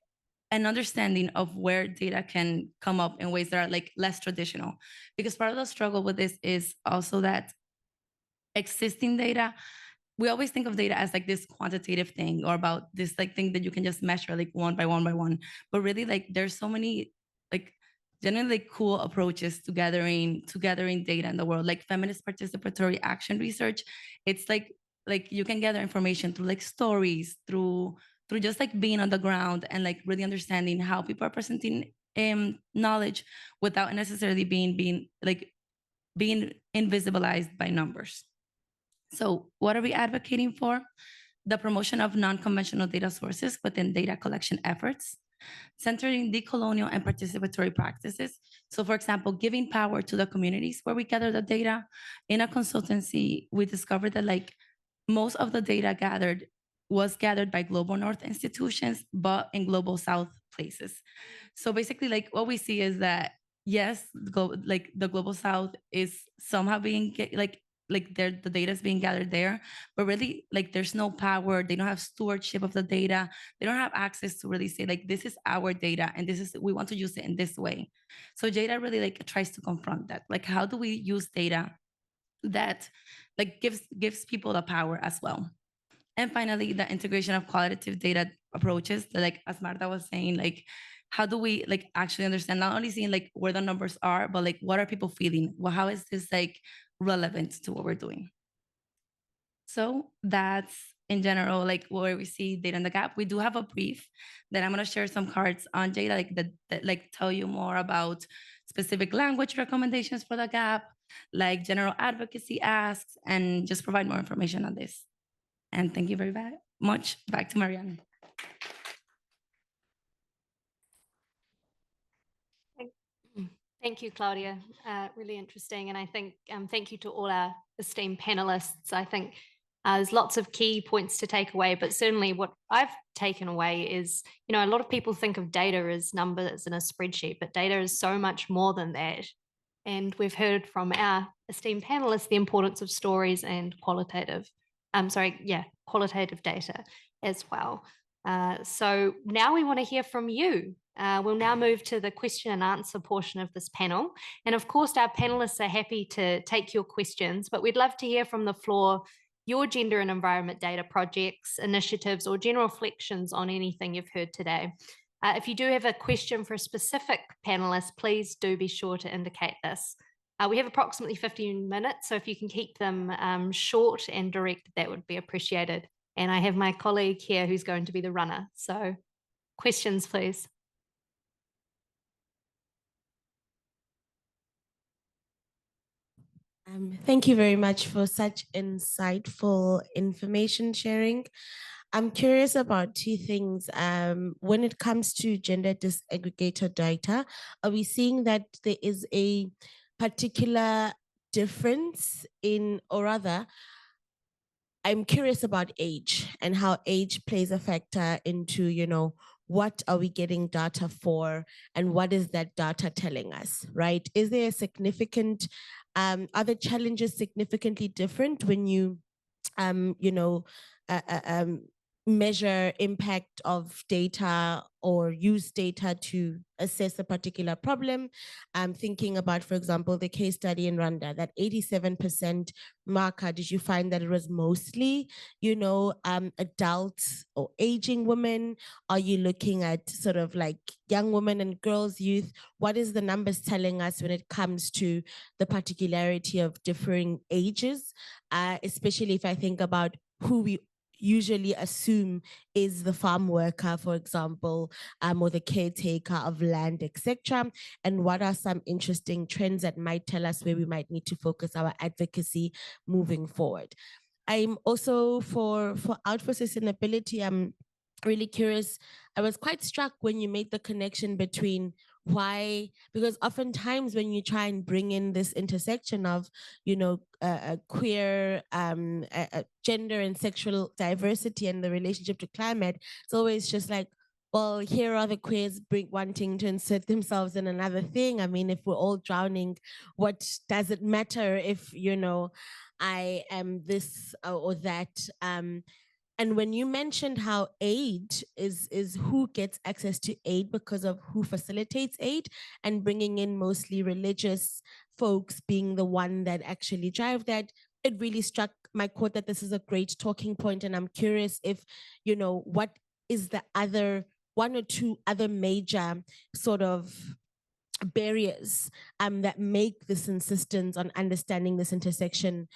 an understanding of where data can come up in ways that are like less traditional. Because part of the struggle with this is also that existing data, we always think of data as like this quantitative thing, or about this like thing that you can just measure like one by one. But really, like, there's so many like generally cool approaches to gathering data in the world, like feminist participatory action research. It's like you can gather information through like stories, through just like being on the ground and like really understanding how people are presenting knowledge without necessarily being invisibilized by numbers. So what are we advocating for? The promotion of non-conventional data sources within data collection efforts, centering decolonial and participatory practices. So for example, giving power to the communities where we gather the data. In a consultancy, we discovered that like most of the data was gathered by Global North institutions, but in Global South places. So basically, like what we see is that yes, the Global South is somehow being the data is being gathered there, but really like there's no power. They don't have stewardship of the data. They don't have access to really say like this is our data and we want to use it in this way. So GEDA really like tries to confront that. Like how do we use data that like gives people the power as well? And finally, the integration of qualitative data approaches, like as Marta was saying, like how do we like actually understand, not only seeing like where the numbers are, but like what are people feeling? Well, how is this like relevant to what we're doing? So that's in general, like where we see data in the gap. We do have a brief that I'm gonna share some cards on data, like that like tell you more about specific language recommendations for the gap, like general advocacy asks, and just provide more information on this. And thank you very much. Back to Marianne. Thank you, Claudia. Really interesting. And I think thank you to all our esteemed panelists. I think there's lots of key points to take away, but certainly what I've taken away is, you know, a lot of people think of data as numbers in a spreadsheet, but data is so much more than that. And we've heard from our esteemed panelists the importance of stories and qualitative data as well. So now we want to hear from you. We'll now move to the question and answer portion of this panel. And of course, our panelists are happy to take your questions, but we'd love to hear from the floor your gender and environment data projects, initiatives, or general reflections on anything you've heard today. If you do have a question for a specific panelist, please do be sure to indicate this. We have approximately 15 minutes, so if you can keep them short and direct, that would be appreciated. And I have my colleague here who's going to be the runner. So questions, please. Thank you very much for such insightful information sharing. I'm curious about two things. When it comes to gender disaggregated data, are we seeing that there is a particular difference in, or rather, I'm curious about age and how age plays a factor into, you know, what are we getting data for and what is that data telling us, right? Is there a significant, are the challenges significantly different when you, measure impact of data or use data to assess a particular problem? I'm thinking about, for example, the case study in Rwanda, that 87% marker. Did you find that it was mostly, adults or aging women? Are you looking at sort of like young women and girls, youth? What is the numbers telling us when it comes to the particularity of differing ages? Especially if I think about who we usually assume is the farm worker, for example, or the caretaker of land, etc. And what are some interesting trends that might tell us where we might need to focus our advocacy moving forward? I'm also for Out for Sustainability, I'm really curious. I was quite struck when you made the connection between why, because oftentimes when you try and bring in this intersection of, queer, gender and sexual diversity and the relationship to climate, it's always just like, well, here are the queers wanting to insert themselves in another thing. I mean, if we're all drowning, what does it matter if, I am this or that? And when you mentioned how aid is who gets access to aid because of who facilitates aid, and bringing in mostly religious folks being the one that actually drive that, it really struck my quote that this is a great talking point. And I'm curious if, what is the other one or two other major sort of barriers that make this insistence on understanding this intersection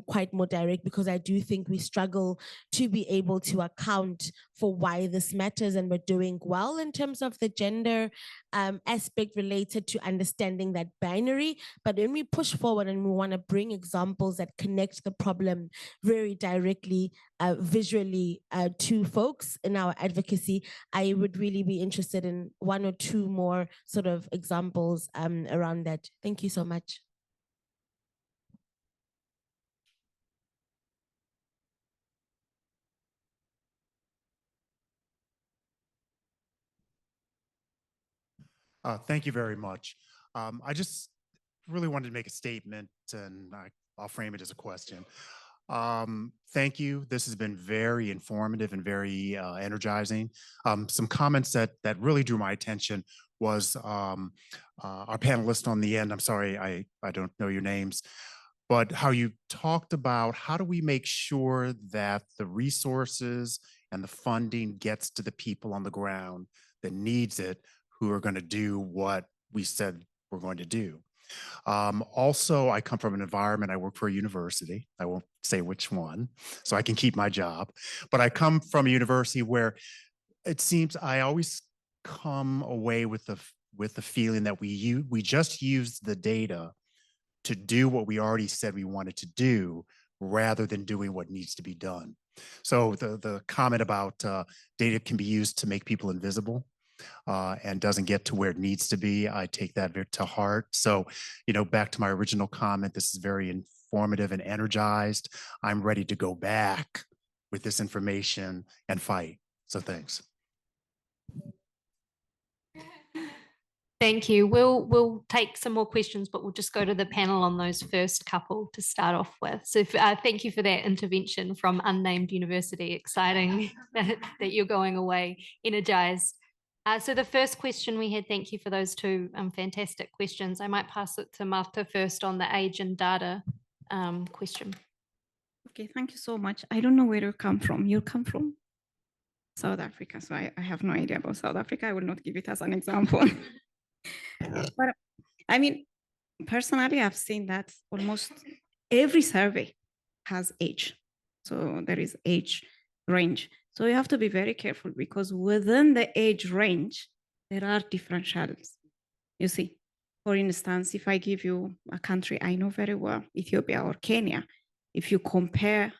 quite more direct, because I do think we struggle to be able to account for why this matters, and we're doing well in terms of the gender aspect related to understanding that binary. But when we push forward and we want to bring examples that connect the problem very directly, visually to folks in our advocacy, I would really be interested in one or two more sort of examples around that. Thank you so much. Thank you very much. I just really wanted to make a statement, and I'll frame it as a question. Thank you. This has been very informative and very energizing. Some comments that really drew my attention was our panelist on the end. I'm sorry, I don't know your names, but how you talked about how do we make sure that the resources and the funding gets to the people on the ground that needs it, who are going to do what we said we're going to do. Also, I come from an environment, I work for a university. I won't say which one, so I can keep my job. But I come from a university where it seems I always come away with the feeling that we just used the data to do what we already said we wanted to do, rather than doing what needs to be done. So the comment about data can be used to make people invisible, and doesn't get to where it needs to be, I take that to heart. So, back to my original comment, this is very informative and energized. I'm ready to go back with this information and fight. So thanks. Thank you. We'll take some more questions, but we'll just go to the panel on those first couple to start off with. So thank you for that intervention from unnamed university. Exciting that you're going away energized. So the first question we had, thank you for those two fantastic questions. I might pass it to Marta first on the age and data question. Okay, thank you so much. I don't know where you come from. You come from South Africa, so I have no idea about South Africa. I will not give it as an example. But I mean, personally, I've seen that almost every survey has age. So there is age range. So you have to be very careful, because within the age range, there are differentials. You see, for instance, if I give you a country I know very well, Ethiopia or Kenya, if you compare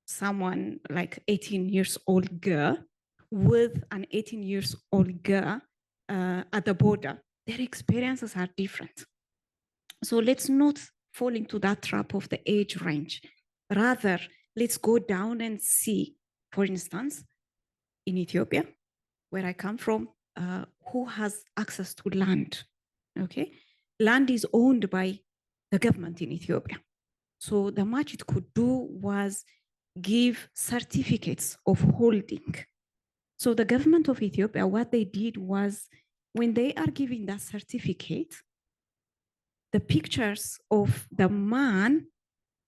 someone like 18 years old girl with an 18 years old girl at the border, their experiences are different. So let's not fall into that trap of the age range. Rather, let's go down and see, for instance, in Ethiopia, where I come from, who has access to land, okay? Land is owned by the government in Ethiopia. So the much it could do was give certificates of holding. So the government of Ethiopia, what they did was, when they are giving that certificate, the pictures of the man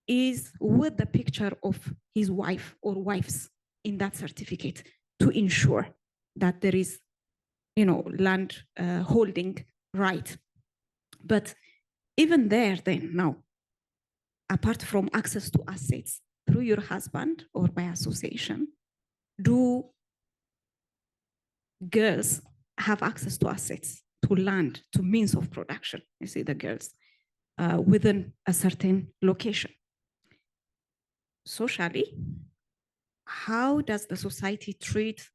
is with the picture of his wife or wives in that certificate, to ensure that there is, land holding right. But even there, then now, apart from access to assets through your husband or by association, do girls have access to assets, to land, to means of production? You see, the girls within a certain location. Socially, how does the society treat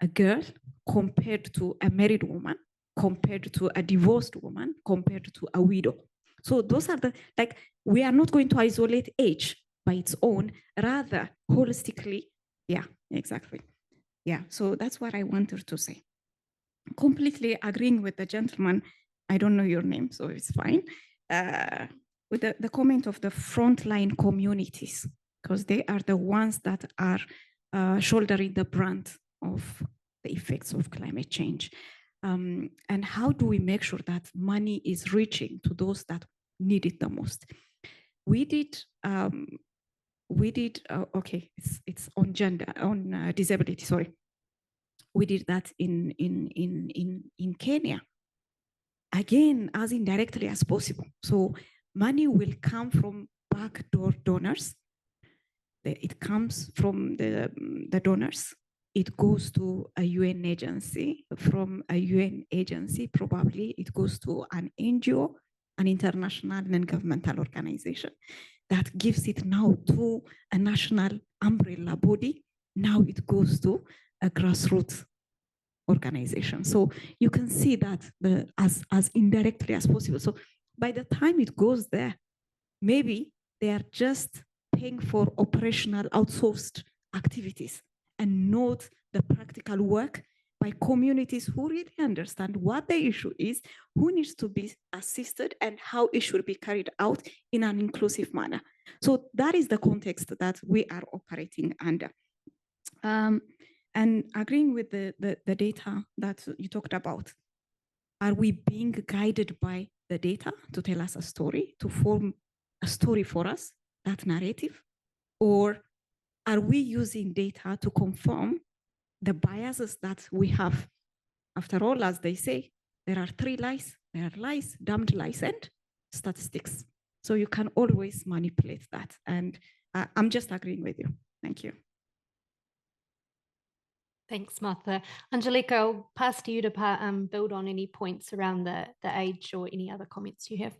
a girl compared to a married woman, compared to a divorced woman, compared to a widow? So those are we are not going to isolate age by its own, rather holistically. Yeah, exactly. Yeah, so that's what I wanted to say. Completely agreeing with the gentleman, I don't know your name, so it's fine, with the comment of the frontline communities, because they are the ones that are shouldering the brunt of the effects of climate change. And how do we make sure that money is reaching to those that need it the most? We did, okay, it's on gender, on disability, sorry. We did that in Kenya, again, as indirectly as possible. So money will come from backdoor donors. It comes from the donors. It goes to a UN agency. From a UN agency, probably it goes to an NGO, an international non-governmental organization, that gives it now to a national umbrella body. Now it goes to a grassroots organization. So you can see that as indirectly as possible. So by the time it goes there, maybe they are just paying for operational outsourced activities and not the practical work by communities who really understand what the issue is, who needs to be assisted, and how it should be carried out in an inclusive manner. So that is the context that we are operating under. And agreeing with the data that you talked about, are we being guided by the data to tell us a story, to form a story for us, that narrative? Or are we using data to confirm the biases that we have? After all, as they say, there are three lies. There are lies, damned lies, and statistics. So you can always manipulate that. And I'm just agreeing with you. Thank you. Thanks, Martha. Angélica, I'll pass to you to build on any points around the age or any other comments you have.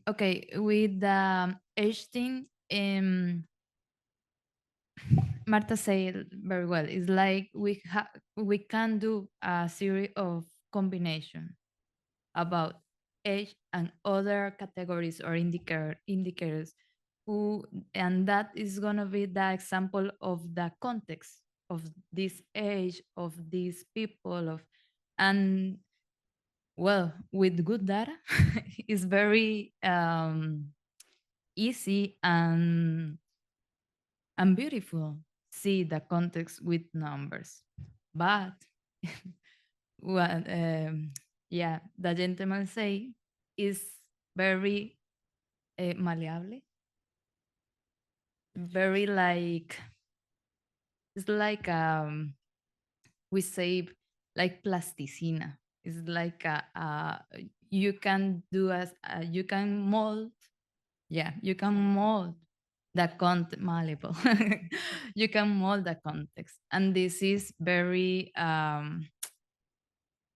Okay, with the age thing, Martha said very well. It's like we can do a series of combination about age and other categories or indicators and that is going to be the example of the context of this age, of these people, and well, with good data, it's very easy and beautiful see the context with numbers. But what yeah, the gentleman say is very malleable, very like, it's like we say like plasticina. It's like you can do as you can mold. Yeah, you can mold the content, malleable. You can mold the context, and this is very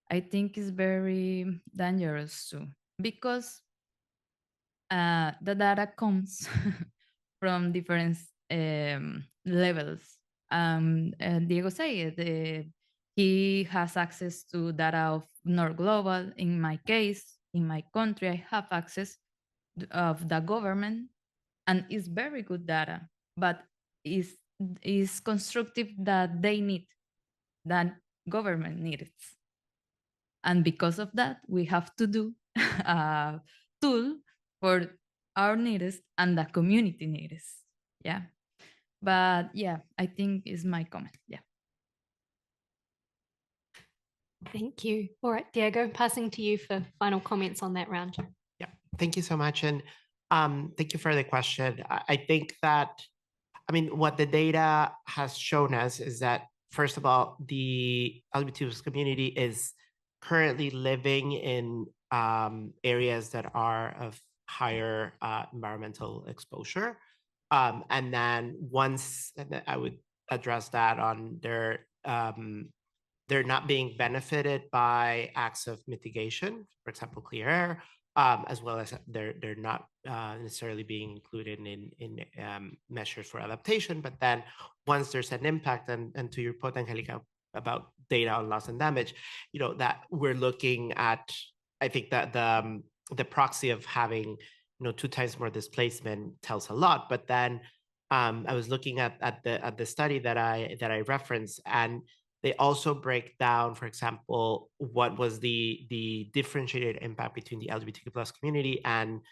I think is very dangerous too, because the data comes from different levels. Diego said he has access to data of North Global. In my case, in my country, I have access of the government, and it's very good data, but is constructive that they need, that government needs. And because of that, we have to do a tool for our needs and the community needs. Yeah. But yeah, I think is my comment. Yeah. Thank you. All right, Diego, passing to you for final comments on that round. Yeah, thank you so much. And thank you for the question. I think that, I mean, what the data has shown us is that, first of all, the LGBT community is currently living in areas that are of higher environmental exposure. And then once, and I would address that on they're not being benefited by acts of mitigation, for example, clear air, as well as they're not necessarily being included in measures for adaptation. But then once there's an impact, and to your point, Angélica, about data on loss and damage, you know, that we're looking at, I think that the proxy of having, you know, 2 times more displacement tells a lot. But then I was looking at the study that I referenced, and they also break down, for example, what was the differentiated impact between the LGBTQ plus community and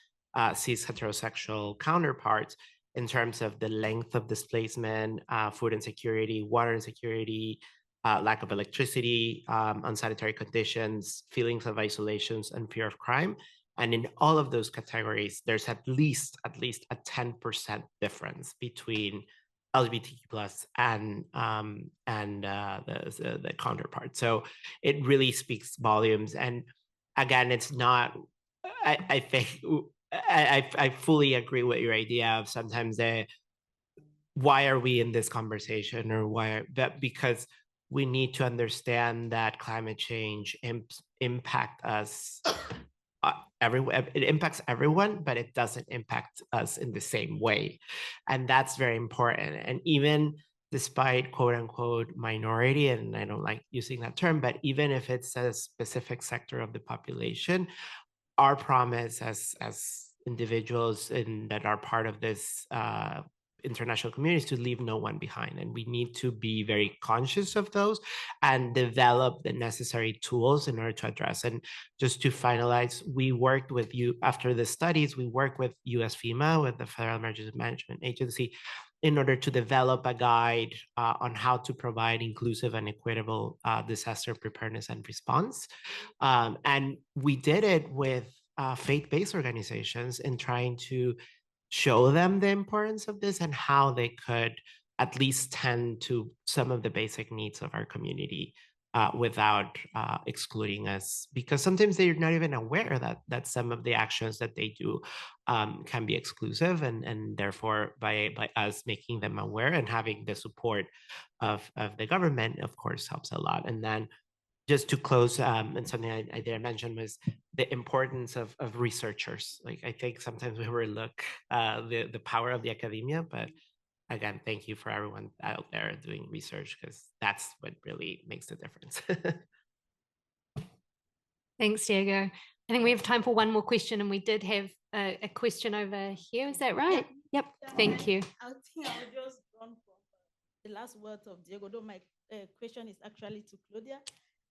cis heterosexual counterparts in terms of the length of displacement, food insecurity, water insecurity, lack of electricity, unsanitary conditions, feelings of isolations, and fear of crime. And in all of those categories, there's at least a 10% difference between LGBTQ plus and the counterpart. So it really speaks volumes. And again, it's not, I think, I fully agree with your idea of sometimes why are we in this conversation, or why, that because we need to understand that climate change impact us everywhere. It impacts everyone, but it doesn't impact us in the same way. And that's very important. And even despite quote unquote minority, and I don't like using that term, but even if it's a specific sector of the population, our promise as individuals that are part of this international communities to leave no one behind. And we need to be very conscious of those and develop the necessary tools in order to address. And just to finalize, we worked with you after the studies, we worked with US FEMA, with the Federal Emergency Management Agency, in order to develop a guide on how to provide inclusive and equitable disaster preparedness and response. And we did it with faith-based organizations in trying to show them the importance of this and how they could at least tend to some of the basic needs of our community without excluding us, because sometimes they're not even aware that some of the actions that they do can be exclusive, and therefore by us making them aware and having the support of the government, of course, helps a lot. And then just to close, and something I didn't mention was the importance of researchers. Like, I think sometimes we overlook the power of the academia, but again, thank you for everyone out there doing research, because that's what really makes the difference. Thanks, Diego. I think we have time for one more question, and we did have a question over here. Is that right? Yep. Thank you. I think I will just run from the last words of Diego. Though my question is actually to Claudia.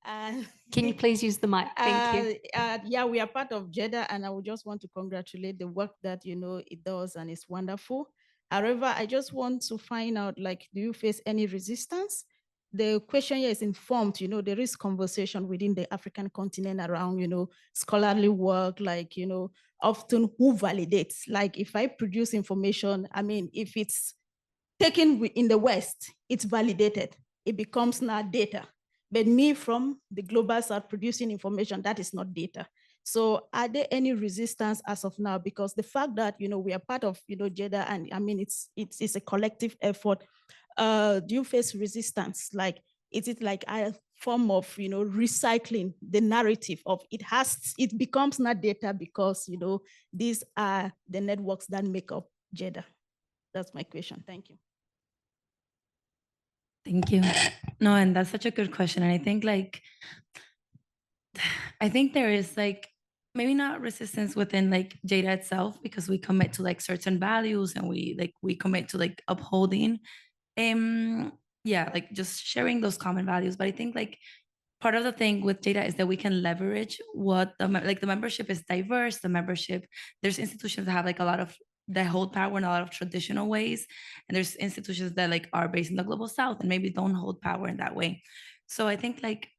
Can you please use the mic? Thank you. Yeah, we are part of GEDA, and I would just want to congratulate the work that it does, and it's wonderful. However, I just want to find out, like, do you face any resistance? The question here is informed, there is conversation within the African continent around, scholarly work, like, often who validates. Like, if I produce information, I mean, if it's taken in the West, it's validated. It becomes now data. But me from the global south producing information, that is not data. So are there any resistance as of now? Because the fact that, we are part of, GEDA, and I mean, it's a collective effort. Do you face resistance? Like, is it like a form of, recycling the narrative of it becomes not data because, these are the networks that make up GEDA? That's my question. Thank you. Thank you. No, and that's such a good question. And I think there is like, maybe not resistance within like GEDA itself, because we commit to like certain values, and we commit to like upholding, yeah, like just sharing those common values. But I think like part of the thing with GEDA is that we can leverage what the membership is diverse. There's institutions that have like a lot of, that hold power in a lot of traditional ways, and there's institutions that like are based in the global south and maybe don't hold power in that way. So I think like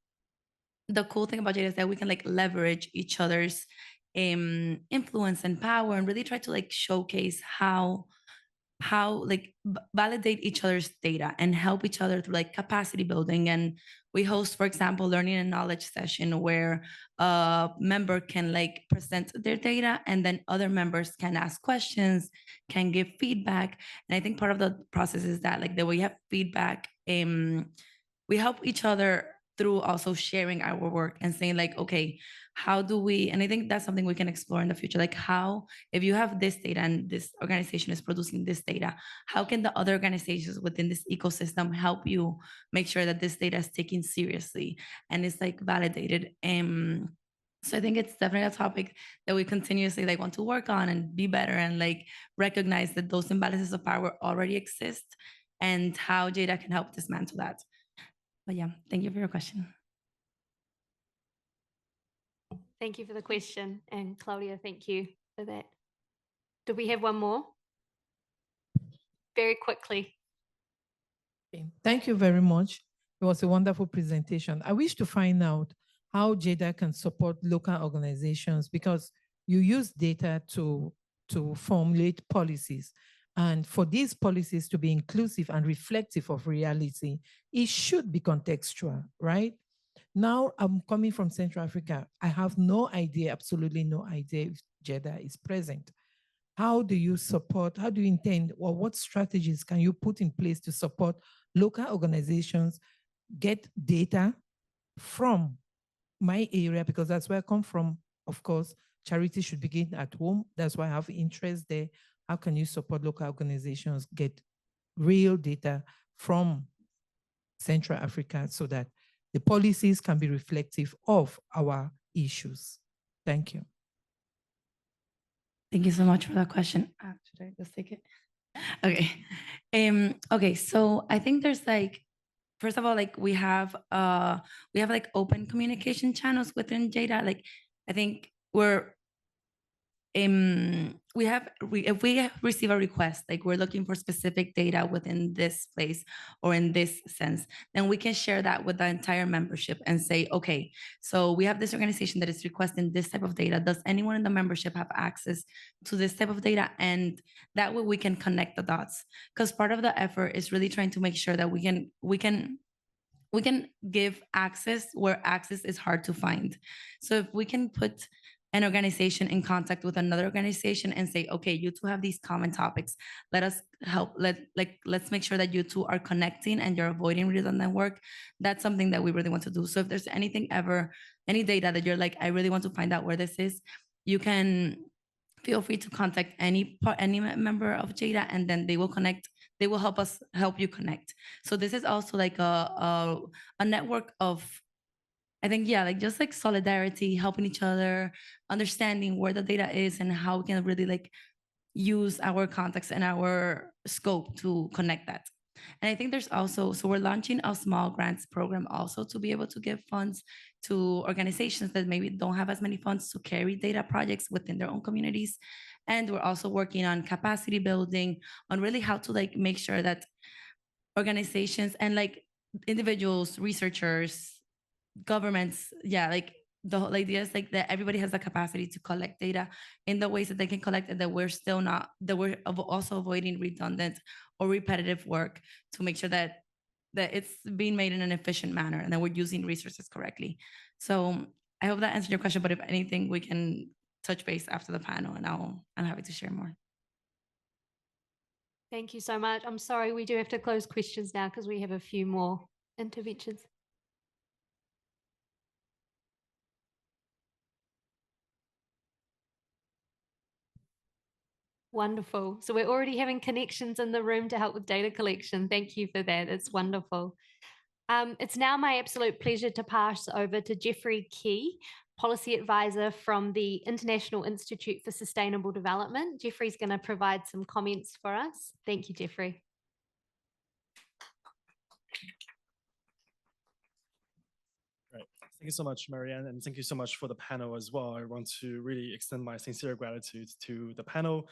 the cool thing about GEDA is that we can like leverage each other's influence and power, and really try to like showcase how like validate each other's data and help each other through like capacity building. And we host, for example, learning and knowledge session where a member can like present their data, and then other members can ask questions, can give feedback. And I think part of the process is that like that we have feedback, we help each other through also sharing our work and saying like, okay, how do we, and I think that's something we can explore in the future, like how, if you have this data and this organization is producing this data, how can the other organizations within this ecosystem help you make sure that this data is taken seriously and is like validated? So I think it's definitely a topic that we continuously like want to work on and be better, and like recognize that those imbalances of power already exist and how GEDA can help dismantle that. But yeah, thank you for your question. Thank you for the question. And Claudia, thank you for that. Do we have one more? Very quickly. Okay. Thank you very much. It was a wonderful presentation. I wish to find out how GEDA can support local organizations, because you use data to formulate policies. And for these policies to be inclusive and reflective of reality, it should be contextual, right? Now I'm coming from Central Africa. I have no idea, absolutely no idea if GEDA is present. How do you support, how do you intend, or what strategies can you put in place to support local organizations get data from my area? Because that's where I come from. Of course, charity should begin at home. That's why I have interest there. How can you support local organizations get real data from Central Africa so that the policies can be reflective of our issues? Thank you. Thank you so much for that question. Should I just take it? Okay. Okay, so I think there's like, first of all, like we have like open communication channels within GEDA. Like I think if we receive a request, like we're looking for specific data within this place or in this sense, then we can share that with the entire membership and say, okay, so we have this organization that is requesting this type of data. Does anyone in the membership have access to this type of data? And that way we can connect the dots, because part of the effort is really trying to make sure that we can give access where access is hard to find. So if we can put an organization in contact with another organization and say, okay, you two have these common topics. Let us help. Let's make sure that you two are connecting and you're avoiding redundant work. That's something that we really want to do. So if there's anything any data that you're like, I really want to find out where this is, you can feel free to contact any member of GEDA, and then they will connect. They will help you connect. So this is also like a network of, I think, yeah, like just like solidarity, helping each other, understanding where the data is and how we can really like use our context and our scope to connect that. And I think there's also, so we're launching a small grants program also to be able to give funds to organizations that maybe don't have as many funds to carry data projects within their own communities. And we're also working on capacity building, on really how to like make sure that organizations and like individuals, researchers, governments, yeah, like the whole idea is like that everybody has the capacity to collect data in the ways that they can collect it, that we're also avoiding redundant or repetitive work to make sure that it's being made in an efficient manner and that we're using resources correctly. So I hope that answered your question, but if anything, we can touch base after the panel and I'm happy to share more. Thank you so much. I'm sorry, we do have to close questions now because we have a few more interventions. Wonderful. So we're already having connections in the room to help with data collection. Thank you for that. It's wonderful. It's now my absolute pleasure to pass over to Jeffrey Key, Policy Advisor from the International Institute for Sustainable Development. Jeffrey's going to provide some comments for us. Thank you, Jeffrey. Thank you so much, Marianne, and thank you so much for the panel as well. I want to really extend my sincere gratitude to the panel,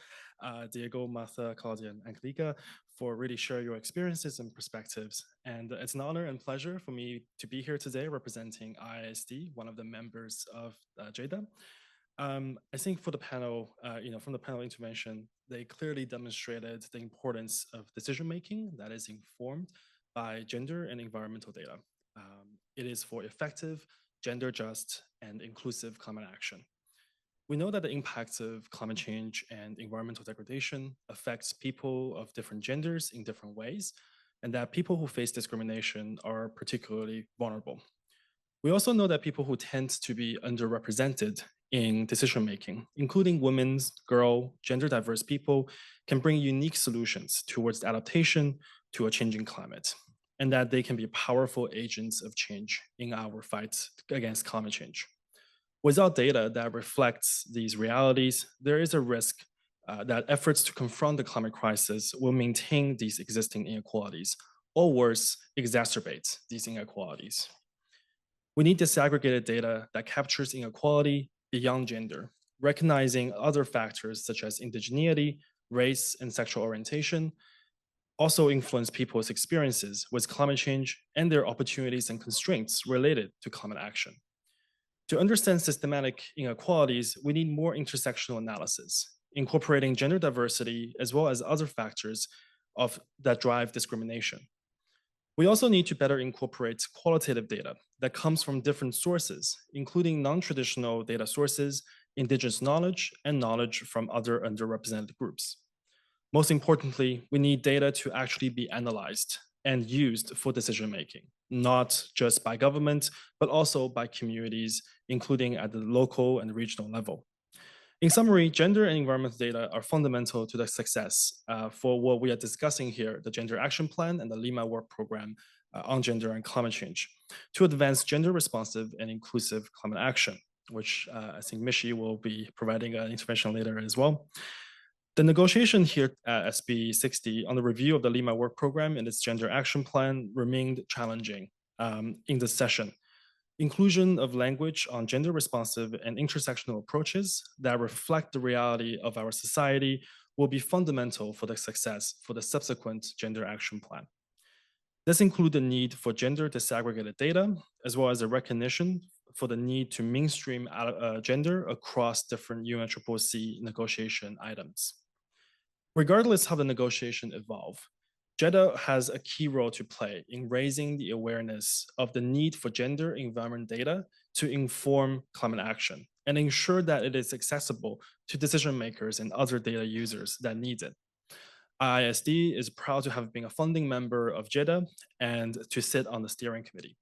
Diego, Martha, Claudia, and Angélica, for really sharing your experiences and perspectives. And it's an honor and pleasure for me to be here today representing IISD, one of the members of GEDA. I think for the panel, from the panel intervention, they clearly demonstrated the importance of decision-making that is informed by gender and environmental data. It is for effective, gender-just, and inclusive climate action. We know that the impacts of climate change and environmental degradation affects people of different genders in different ways, and that people who face discrimination are particularly vulnerable. We also know that people who tend to be underrepresented in decision-making, including women, girl, gender-diverse people, can bring unique solutions towards adaptation to a changing climate, and that they can be powerful agents of change in our fight against climate change. Without data that reflects these realities, there is a risk that efforts to confront the climate crisis will maintain these existing inequalities, or worse, exacerbate these inequalities. We need disaggregated data that captures inequality beyond gender, recognizing other factors such as indigeneity, race, and sexual orientation, also influence people's experiences with climate change and their opportunities and constraints related to climate action. To understand systematic inequalities, we need more intersectional analysis, incorporating gender diversity as well as other factors that drive discrimination. We also need to better incorporate qualitative data that comes from different sources, including non-traditional data sources, indigenous knowledge, and knowledge from other underrepresented groups. Most importantly, we need data to actually be analyzed and used for decision-making, not just by government, but also by communities, including at the local and regional level. In summary, gender and environmental data are fundamental to the success for what we are discussing here, the Gender Action Plan and the Lima Work Program on gender and climate change, to advance gender-responsive and inclusive climate action. which I think Mishi will be providing an intervention later as well. The negotiation here at SB60 on the review of the Lima work program and its gender action plan remained challenging in this session. Inclusion of language on gender responsive and intersectional approaches that reflect the reality of our society will be fundamental for the success for the subsequent gender action plan. This includes the need for gender disaggregated data, as well as a recognition for the need to mainstream gender across different UNFCCC negotiation items. Regardless how the negotiation evolve, GEDA has a key role to play in raising the awareness of the need for gender environment data to inform climate action and ensure that it is accessible to decision makers and other data users that need it. IISD is proud to have been a founding member of GEDA and to sit on the steering committee.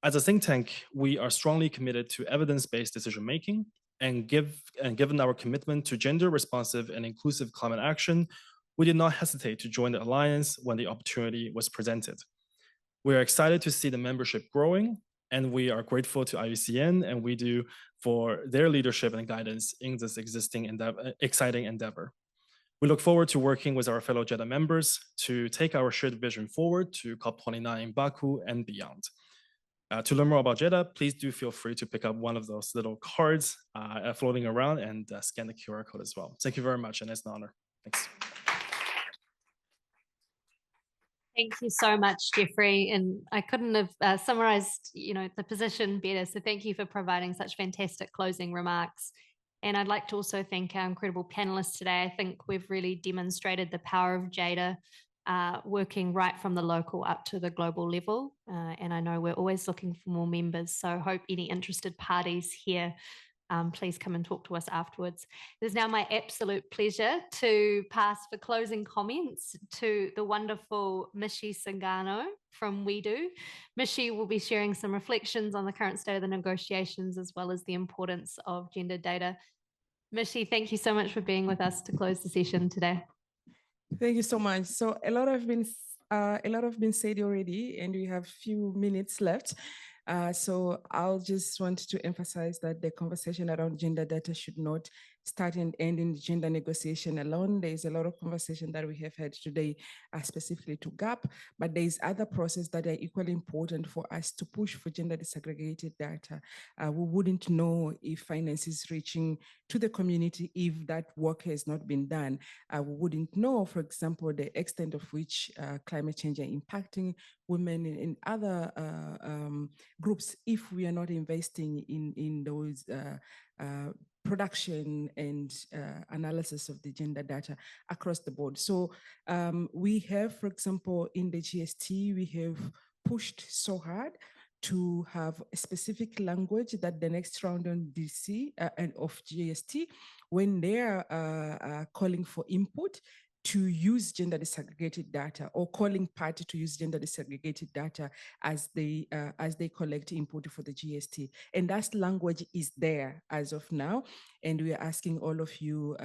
As a think tank, we are strongly committed to evidence-based decision-making, and given our commitment to gender responsive and inclusive climate action, we did not hesitate to join the alliance when the opportunity was presented. We are excited to see the membership growing, and we are grateful to IUCN and WeDo for their leadership and guidance in this exciting endeavor. We look forward to working with our fellow GEDA members to take our shared vision forward to COP29 in Baku and beyond. To learn more about GEDA, please do feel free to pick up one of those little cards floating around and scan the QR code as well. Thank you very much, and it's an honor. Thanks. Thank you so much, Jeffrey. And I couldn't have summarized, the position better. So thank you for providing such fantastic closing remarks. And I'd like to also thank our incredible panelists today. I think we've really demonstrated the power of GEDA working right from the local up to the global level. And I know we're always looking for more members. So I hope any interested parties here, please come and talk to us afterwards. It is now my absolute pleasure to pass for closing comments to the wonderful Mishi Sangano from WeDo. Mishi will be sharing some reflections on the current state of the negotiations, as well as the importance of gender data. Mishi, thank you so much for being with us to close the session today. Thank you so much. So a lot have been said already, and we have few minutes left. So I'll just want to emphasize that the conversation around gender data should not start and end in gender negotiation alone. There's a lot of conversation that we have had today specifically to GAP, but there's other processes that are equally important for us to push for gender disaggregated data. We wouldn't know if finance is reaching to the community if that work has not been done. We wouldn't know, for example, the extent of which climate change are impacting women in other groups if we are not investing in those production and analysis of the gender data across the board. So we have, for example, in the GST, we have pushed so hard to have a specific language that the next round on DC and of GST, when they're calling for input, to use gender disaggregated data, or calling party to use gender disaggregated data as they collect input for the GST. And that language is there as of now. And we are asking all of you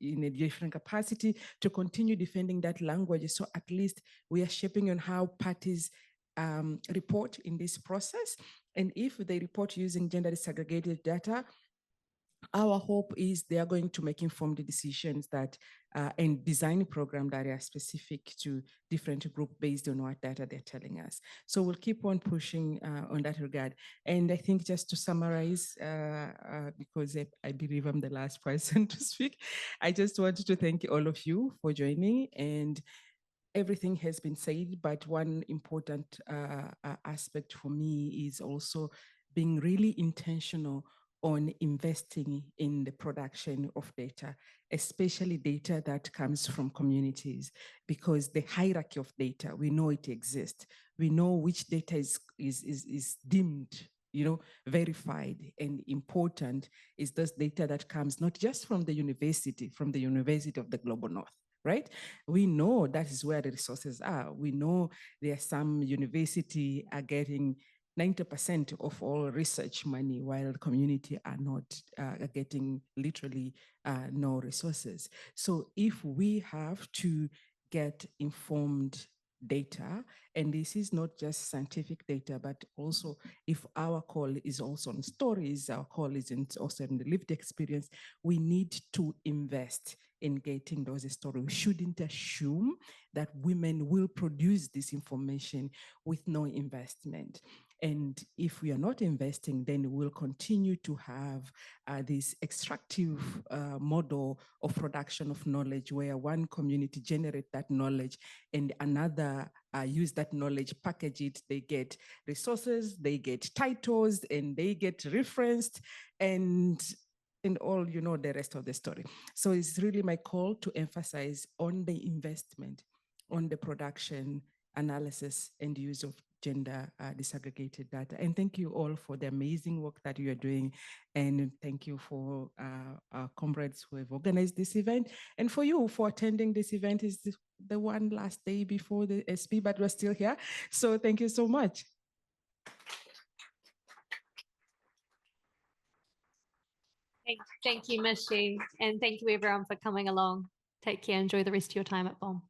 in a different capacity to continue defending that language. So at least we are shaping on how parties report in this process. And if they report using gender disaggregated data, our hope is they are going to make informed decisions that and design a program that are specific to different groups based on what data they're telling us. So we'll keep on pushing on that regard. And I think just to summarize, because I believe I'm the last person to speak, I just wanted to thank all of you for joining. And everything has been said, but one important aspect for me is also being really intentional on investing in the production of data, especially data that comes from communities, because the hierarchy of data, we know it exists. We know which data is deemed, verified and important is this data that comes not just from the University of the Global North, right? We know that is where the resources are. We know there are some universities are getting 90% of all research money, while the community are not getting literally no resources. So if we have to get informed data. And this is not just scientific data, but also if our call is also on stories, our call is also in the lived experience, we need to invest in getting those stories. We shouldn't assume that women will produce this information with no investment. And if we are not investing, then we'll continue to have this extractive model of production of knowledge where one community generates that knowledge and another use that knowledge, package it, they get resources, they get titles, and they get referenced, and all, you know, the rest of the story. So it's really my call to emphasize on the investment, on the production, analysis, and use of gender disaggregated data. And thank you all for the amazing work that you are doing. And thank you for our comrades who have organized this event. And for you for attending this event. Is the one last day before the SP, but we're still here. So thank you so much. Thank you, Mishi. And thank you everyone for coming along. Take care. Enjoy the rest of your time at BOM.